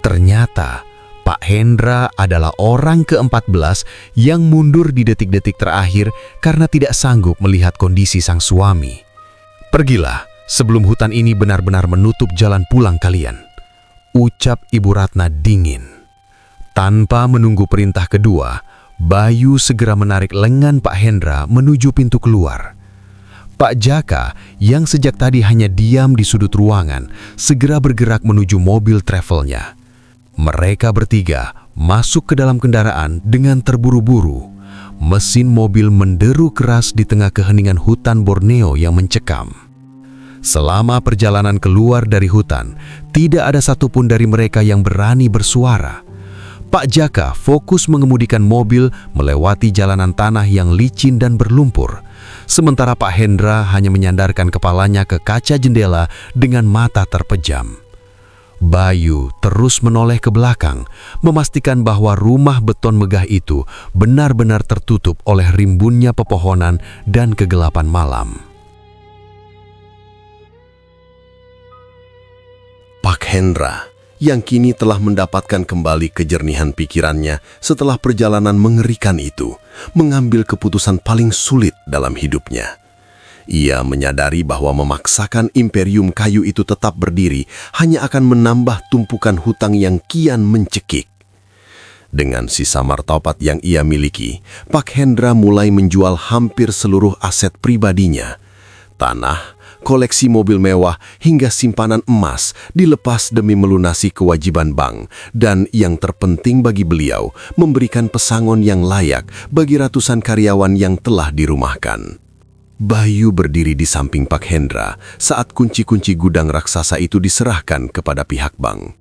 Ternyata Pak Hendra adalah orang ke-14 yang mundur di detik-detik terakhir karena tidak sanggup melihat kondisi sang suami. "Pergilah sebelum hutan ini benar-benar menutup jalan pulang kalian," ucap Ibu Ratna dingin. Tanpa menunggu perintah kedua, Bayu segera menarik lengan Pak Hendra menuju pintu keluar. Pak Jaka, yang sejak tadi hanya diam di sudut ruangan, segera bergerak menuju mobil travelnya. Mereka bertiga masuk ke dalam kendaraan dengan terburu-buru. Mesin mobil menderu keras di tengah keheningan hutan Borneo yang mencekam. Selama perjalanan keluar dari hutan, tidak ada satupun dari mereka yang berani bersuara. Pak Jaka fokus mengemudikan mobil melewati jalanan tanah yang licin dan berlumpur. Sementara Pak Hendra hanya menyandarkan kepalanya ke kaca jendela dengan mata terpejam. Bayu terus menoleh ke belakang, memastikan bahwa rumah beton megah itu benar-benar tertutup oleh rimbunnya pepohonan dan kegelapan malam. Pak Hendra, yang kini telah mendapatkan kembali kejernihan pikirannya setelah perjalanan mengerikan itu, mengambil keputusan paling sulit dalam hidupnya. Ia menyadari bahwa memaksakan imperium kayu itu tetap berdiri hanya akan menambah tumpukan hutang yang kian mencekik. Dengan sisa martabat yang ia miliki, Pak Hendra mulai menjual hampir seluruh aset pribadinya. Tanah, koleksi mobil mewah, hingga simpanan emas dilepas demi melunasi kewajiban bank, dan yang terpenting bagi beliau, memberikan pesangon yang layak bagi ratusan karyawan yang telah dirumahkan. Bayu berdiri di samping Pak Hendra saat kunci-kunci gudang raksasa itu diserahkan kepada pihak bank.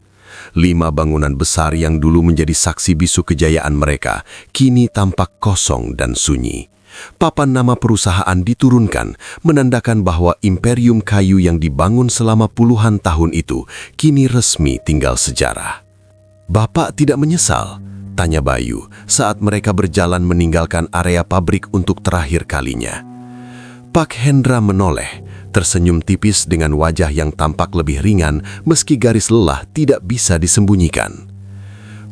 5 bangunan besar yang dulu menjadi saksi bisu kejayaan mereka kini tampak kosong dan sunyi. Papan nama perusahaan diturunkan, menandakan bahwa imperium kayu yang dibangun selama puluhan tahun itu kini resmi tinggal sejarah. "Bapak tidak menyesal?" tanya Bayu saat mereka berjalan meninggalkan area pabrik untuk terakhir kalinya. Pak Hendra menoleh, tersenyum tipis dengan wajah yang tampak lebih ringan meski garis lelah tidak bisa disembunyikan.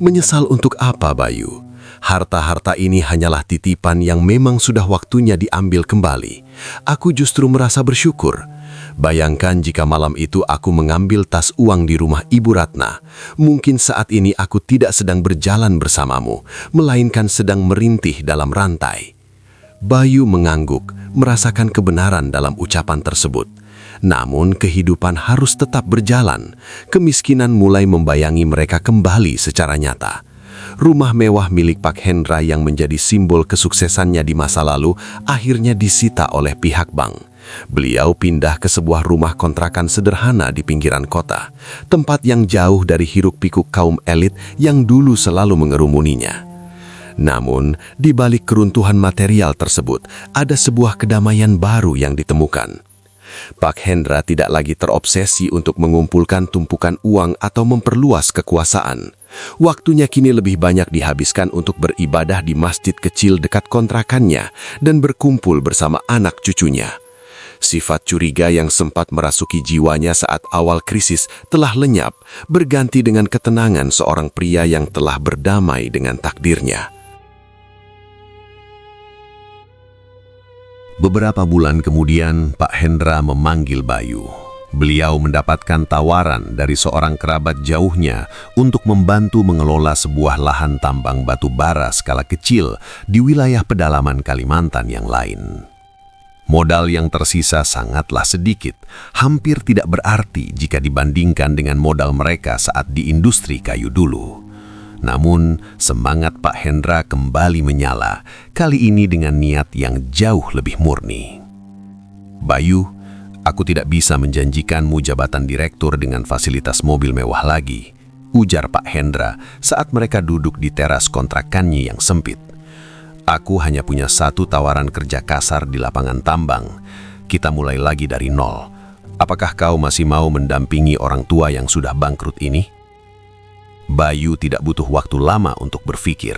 "Menyesal untuk apa, Bayu? Harta-harta ini hanyalah titipan yang memang sudah waktunya diambil kembali. Aku justru merasa bersyukur. Bayangkan jika malam itu aku mengambil tas uang di rumah Ibu Ratna. Mungkin saat ini aku tidak sedang berjalan bersamamu, melainkan sedang merintih dalam rantai." Bayu mengangguk, merasakan kebenaran dalam ucapan tersebut. Namun kehidupan harus tetap berjalan. Kemiskinan mulai membayangi mereka kembali secara nyata. Rumah mewah milik Pak Hendra yang menjadi simbol kesuksesannya di masa lalu akhirnya disita oleh pihak bank. Beliau pindah ke sebuah rumah kontrakan sederhana di pinggiran kota, tempat yang jauh dari hiruk-pikuk kaum elit yang dulu selalu mengerumuninya. Namun, di balik keruntuhan material tersebut, ada sebuah kedamaian baru yang ditemukan. Pak Hendra tidak lagi terobsesi untuk mengumpulkan tumpukan uang atau memperluas kekuasaan. Waktunya kini lebih banyak dihabiskan untuk beribadah di masjid kecil dekat kontrakannya dan berkumpul bersama anak cucunya. Sifat curiga yang sempat merasuki jiwanya saat awal krisis telah lenyap, berganti dengan ketenangan seorang pria yang telah berdamai dengan takdirnya. Beberapa bulan kemudian, Pak Hendra memanggil Bayu. Beliau mendapatkan tawaran dari seorang kerabat jauhnya untuk membantu mengelola sebuah lahan tambang batu bara skala kecil di wilayah pedalaman Kalimantan yang lain. Modal yang tersisa sangatlah sedikit, hampir tidak berarti jika dibandingkan dengan modal mereka saat di industri kayu dulu. Namun, semangat Pak Hendra kembali menyala, kali ini dengan niat yang jauh lebih murni. "Bayu, aku tidak bisa menjanjikanmu jabatan direktur dengan fasilitas mobil mewah lagi," ujar Pak Hendra saat mereka duduk di teras kontrakannya yang sempit. "Aku hanya punya satu tawaran kerja kasar di lapangan tambang. Kita mulai lagi dari nol. Apakah kau masih mau mendampingi orang tua yang sudah bangkrut ini?" Bayu tidak butuh waktu lama untuk berpikir.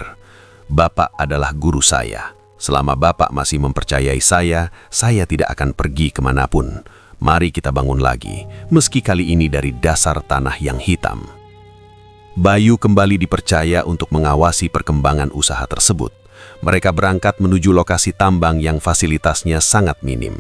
"Bapak adalah guru saya. Selama Bapak masih mempercayai saya tidak akan pergi kemanapun. Mari kita bangun lagi, meski kali ini dari dasar tanah yang hitam." Bayu kembali dipercaya untuk mengawasi perkembangan usaha tersebut. Mereka berangkat menuju lokasi tambang yang fasilitasnya sangat minim.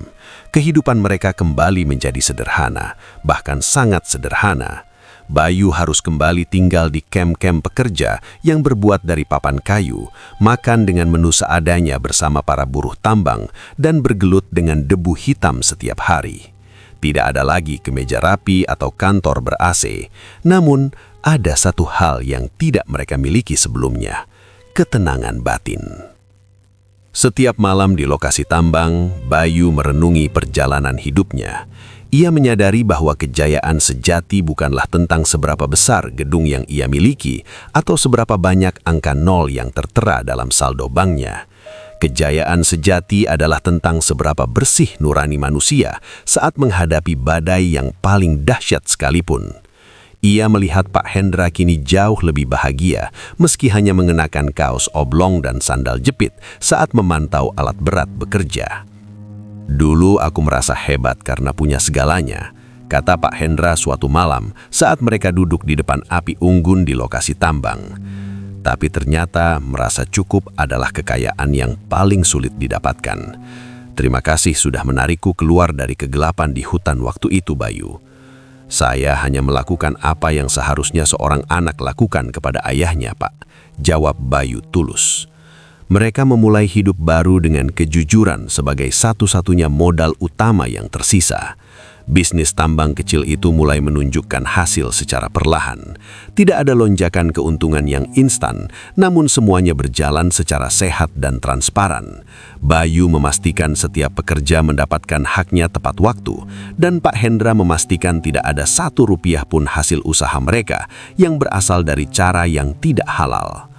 Kehidupan mereka kembali menjadi sederhana, bahkan sangat sederhana. Bayu harus kembali tinggal di kem-kem pekerja yang berbuat dari papan kayu, makan dengan menu seadanya bersama para buruh tambang, dan bergelut dengan debu hitam setiap hari. Tidak ada lagi kemeja rapi atau kantor ber-AC, namun ada satu hal yang tidak mereka miliki sebelumnya, ketenangan batin. Setiap malam di lokasi tambang, Bayu merenungi perjalanan hidupnya. Ia menyadari bahwa kejayaan sejati bukanlah tentang seberapa besar gedung yang ia miliki atau seberapa banyak angka nol yang tertera dalam saldo banknya. Kejayaan sejati adalah tentang seberapa bersih nurani manusia saat menghadapi badai yang paling dahsyat sekalipun. Ia melihat Pak Hendra kini jauh lebih bahagia meski hanya mengenakan kaos oblong dan sandal jepit saat memantau alat berat bekerja. "Dulu aku merasa hebat karena punya segalanya," kata Pak Hendra suatu malam saat mereka duduk di depan api unggun di lokasi tambang. Tapi ternyata merasa cukup adalah kekayaan yang paling sulit didapatkan. "Terima kasih sudah menarikku keluar dari kegelapan di hutan waktu itu, Bayu. Saya hanya melakukan apa yang seharusnya seorang anak lakukan kepada ayahnya, Pak," jawab Bayu tulus. Mereka memulai hidup baru dengan kejujuran sebagai satu-satunya modal utama yang tersisa. Bisnis tambang kecil itu mulai menunjukkan hasil secara perlahan. Tidak ada lonjakan keuntungan yang instan, namun semuanya berjalan secara sehat dan transparan. Bayu memastikan setiap pekerja mendapatkan haknya tepat waktu, dan Pak Hendra memastikan tidak ada Rp1 pun hasil usaha mereka yang berasal dari cara yang tidak halal.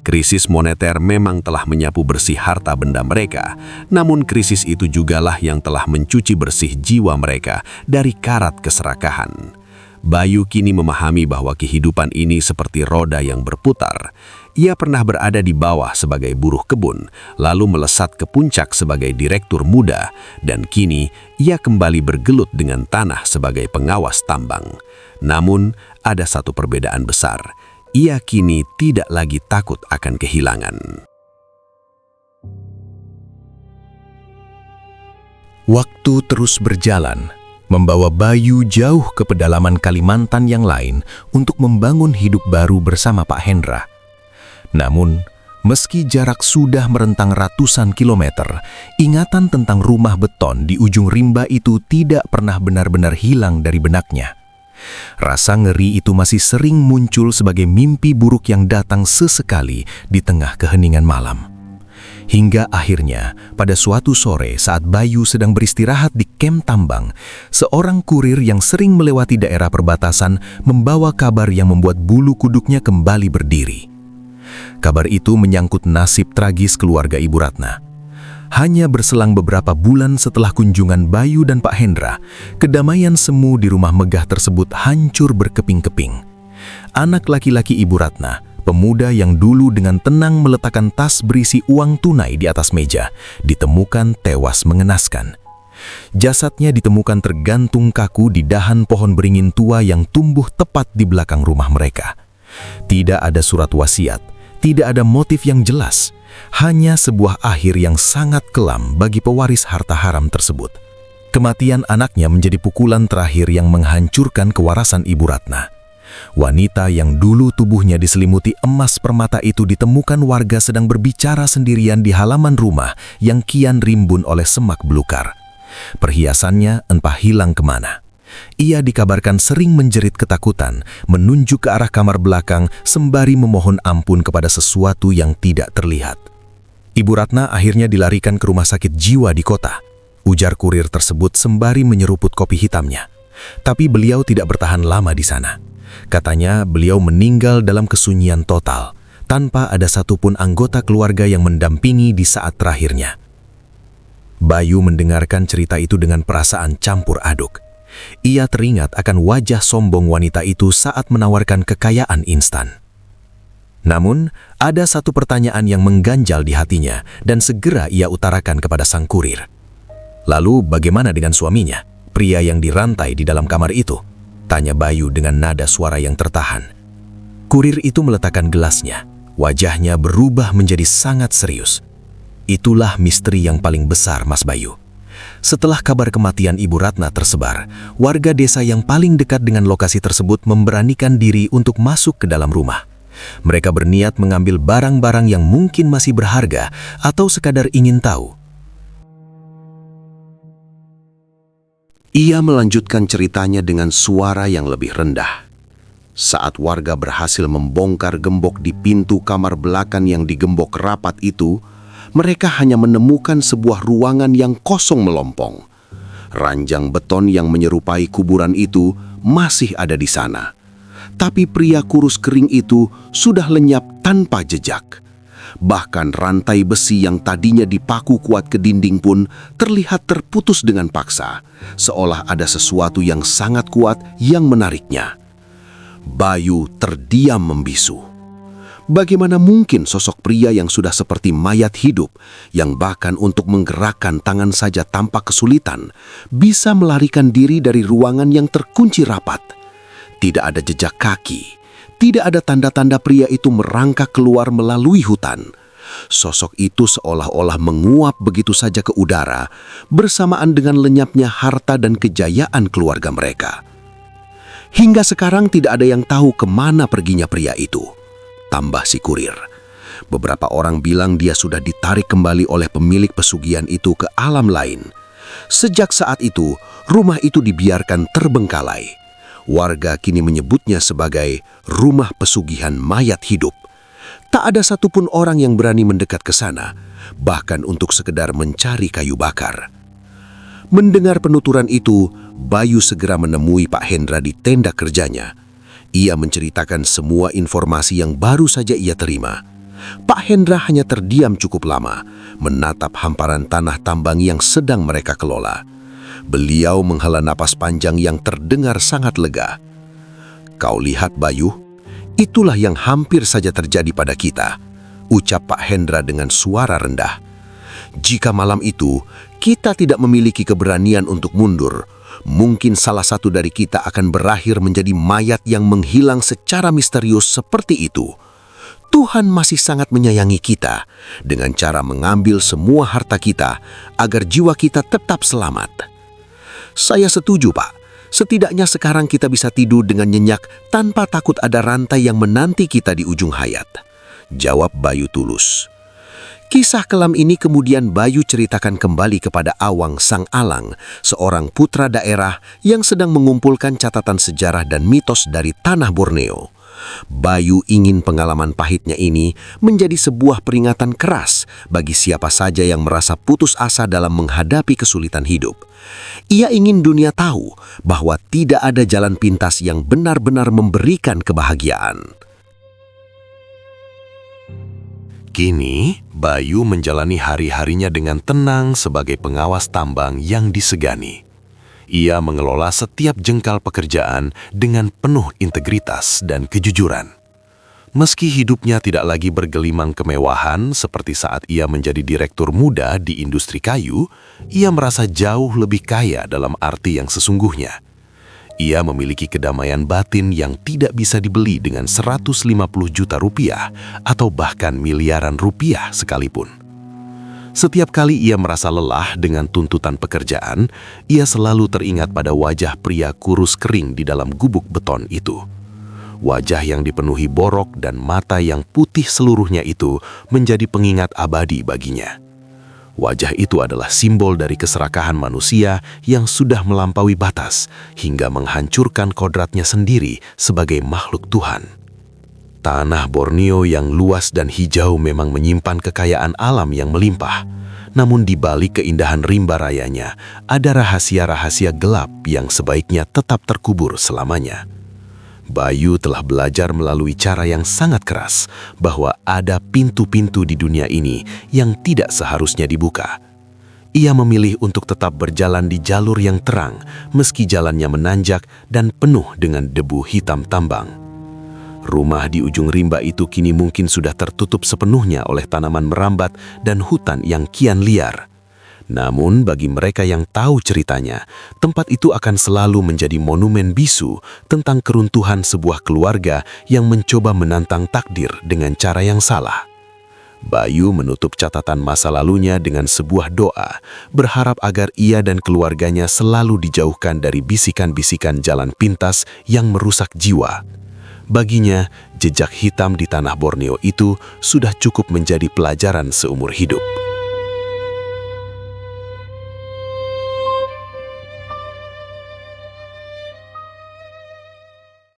Krisis moneter memang telah menyapu bersih harta benda mereka, namun krisis itu jugalah yang telah mencuci bersih jiwa mereka dari karat keserakahan. Bayu kini memahami bahwa kehidupan ini seperti roda yang berputar. Ia pernah berada di bawah sebagai buruh kebun, lalu melesat ke puncak sebagai direktur muda, dan kini ia kembali bergelut dengan tanah sebagai pengawas tambang. Namun, ada satu perbedaan besar. Ia kini tidak lagi takut akan kehilangan. Waktu terus berjalan, membawa Bayu jauh ke pedalaman Kalimantan yang lain untuk membangun hidup baru bersama Pak Hendra. Namun, meski jarak sudah merentang ratusan kilometer, ingatan tentang rumah beton di ujung rimba itu tidak pernah benar-benar hilang dari benaknya. Rasa ngeri itu masih sering muncul sebagai mimpi buruk yang datang sesekali di tengah keheningan malam. Hingga akhirnya, pada suatu sore saat Bayu sedang beristirahat di kem tambang, seorang kurir yang sering melewati daerah perbatasan membawa kabar yang membuat bulu kuduknya kembali berdiri. Kabar itu menyangkut nasib tragis keluarga Ibu Ratna. Hanya berselang beberapa bulan setelah kunjungan Bayu dan Pak Hendra, kedamaian semu di rumah megah tersebut hancur berkeping-keping. Anak laki-laki Ibu Ratna, pemuda yang dulu dengan tenang meletakkan tas berisi uang tunai di atas meja, ditemukan tewas mengenaskan. Jasadnya ditemukan tergantung kaku di dahan pohon beringin tua yang tumbuh tepat di belakang rumah mereka. Tidak ada surat wasiat, tidak ada motif yang jelas. Hanya sebuah akhir yang sangat kelam bagi pewaris harta haram tersebut. Kematian anaknya menjadi pukulan terakhir yang menghancurkan kewarasan Ibu Ratna. Wanita yang dulu tubuhnya diselimuti emas permata itu ditemukan warga sedang berbicara sendirian di halaman rumah yang kian rimbun oleh semak belukar. Perhiasannya entah hilang kemana. Ia dikabarkan sering menjerit ketakutan, menunjuk ke arah kamar belakang sembari memohon ampun kepada sesuatu yang tidak terlihat. Ibu Ratna akhirnya dilarikan ke rumah sakit jiwa di kota. Ujar kurir tersebut sembari menyeruput kopi hitamnya. Tapi beliau tidak bertahan lama di sana. Katanya beliau meninggal dalam kesunyian total, tanpa ada satupun anggota keluarga yang mendampingi di saat terakhirnya. Bayu mendengarkan cerita itu dengan perasaan campur aduk. Ia teringat akan wajah sombong wanita itu saat menawarkan kekayaan instan. Namun, ada satu pertanyaan yang mengganjal di hatinya dan segera ia utarakan kepada sang kurir. Lalu bagaimana dengan suaminya, pria yang dirantai di dalam kamar itu? Tanya Bayu dengan nada suara yang tertahan. Kurir itu meletakkan gelasnya, wajahnya berubah menjadi sangat serius. Itulah misteri yang paling besar, Mas Bayu. Setelah kabar kematian Ibu Ratna tersebar, warga desa yang paling dekat dengan lokasi tersebut memberanikan diri untuk masuk ke dalam rumah. Mereka berniat mengambil barang-barang yang mungkin masih berharga atau sekadar ingin tahu. Ia melanjutkan ceritanya dengan suara yang lebih rendah. Saat warga berhasil membongkar gembok di pintu kamar belakang yang digembok rapat itu, mereka hanya menemukan sebuah ruangan yang kosong melompong. Ranjang beton yang menyerupai kuburan itu masih ada di sana. Tapi pria kurus kering itu sudah lenyap tanpa jejak. Bahkan rantai besi yang tadinya dipaku kuat ke dinding pun terlihat terputus dengan paksa, seolah ada sesuatu yang sangat kuat yang menariknya. Bayu terdiam membisu. Bagaimana mungkin sosok pria yang sudah seperti mayat hidup, yang bahkan untuk menggerakkan tangan saja tampak kesulitan, bisa melarikan diri dari ruangan yang terkunci rapat? Tidak ada jejak kaki, tidak ada tanda-tanda pria itu merangkak keluar melalui hutan. Sosok itu seolah-olah menguap begitu saja ke udara, bersamaan dengan lenyapnya harta dan kejayaan keluarga mereka. Hingga sekarang tidak ada yang tahu kemana perginya pria itu. Tambah si kurir. Beberapa orang bilang dia sudah ditarik kembali oleh pemilik pesugihan itu ke alam lain. Sejak saat itu, rumah itu dibiarkan terbengkalai. Warga kini menyebutnya sebagai rumah pesugihan mayat hidup. Tak ada satupun orang yang berani mendekat ke sana, bahkan untuk sekedar mencari kayu bakar. Mendengar penuturan itu, Bayu segera menemui Pak Hendra di tenda kerjanya. Ia menceritakan semua informasi yang baru saja ia terima. Pak Hendra hanya terdiam cukup lama, menatap hamparan tanah tambang yang sedang mereka kelola. Beliau menghela napas panjang yang terdengar sangat lega. "Kau lihat, Bayu, itulah yang hampir saja terjadi pada kita," ucap Pak Hendra dengan suara rendah. "Jika malam itu kita tidak memiliki keberanian untuk mundur, mungkin salah satu dari kita akan berakhir menjadi mayat yang menghilang secara misterius seperti itu. Tuhan masih sangat menyayangi kita dengan cara mengambil semua harta kita agar jiwa kita tetap selamat." "Saya setuju, Pak. Setidaknya sekarang kita bisa tidur dengan nyenyak tanpa takut ada rantai yang menanti kita di ujung hayat," jawab Bayu tulus. Kisah kelam ini kemudian Bayu ceritakan kembali kepada Awang Sang Alang, seorang putra daerah yang sedang mengumpulkan catatan sejarah dan mitos dari tanah Borneo. Bayu ingin pengalaman pahitnya ini menjadi sebuah peringatan keras bagi siapa saja yang merasa putus asa dalam menghadapi kesulitan hidup. Ia ingin dunia tahu bahwa tidak ada jalan pintas yang benar-benar memberikan kebahagiaan. Kini, Bayu menjalani hari-harinya dengan tenang sebagai pengawas tambang yang disegani. Ia mengelola setiap jengkal pekerjaan dengan penuh integritas dan kejujuran. Meski hidupnya tidak lagi bergelimang kemewahan seperti saat ia menjadi direktur muda di industri kayu, ia merasa jauh lebih kaya dalam arti yang sesungguhnya. Ia memiliki kedamaian batin yang tidak bisa dibeli dengan 150 juta rupiah atau bahkan miliaran rupiah sekalipun. Setiap kali ia merasa lelah dengan tuntutan pekerjaan, ia selalu teringat pada wajah pria kurus kering di dalam gubuk beton itu. Wajah yang dipenuhi borok dan mata yang putih seluruhnya itu menjadi pengingat abadi baginya. Wajah itu adalah simbol dari keserakahan manusia yang sudah melampaui batas hingga menghancurkan kodratnya sendiri sebagai makhluk Tuhan. Tanah Borneo yang luas dan hijau memang menyimpan kekayaan alam yang melimpah. Namun di balik keindahan rimba rayanya, ada rahasia-rahasia gelap yang sebaiknya tetap terkubur selamanya. Bayu telah belajar melalui cara yang sangat keras bahwa ada pintu-pintu di dunia ini yang tidak seharusnya dibuka. Ia memilih untuk tetap berjalan di jalur yang terang meski jalannya menanjak dan penuh dengan debu hitam tambang. Rumah di ujung rimba itu kini mungkin sudah tertutup sepenuhnya oleh tanaman merambat dan hutan yang kian liar. Namun bagi mereka yang tahu ceritanya, tempat itu akan selalu menjadi monumen bisu tentang keruntuhan sebuah keluarga yang mencoba menantang takdir dengan cara yang salah. Bayu menutup catatan masa lalunya dengan sebuah doa, berharap agar ia dan keluarganya selalu dijauhkan dari bisikan-bisikan jalan pintas yang merusak jiwa. Baginya, jejak hitam di tanah Borneo itu sudah cukup menjadi pelajaran seumur hidup.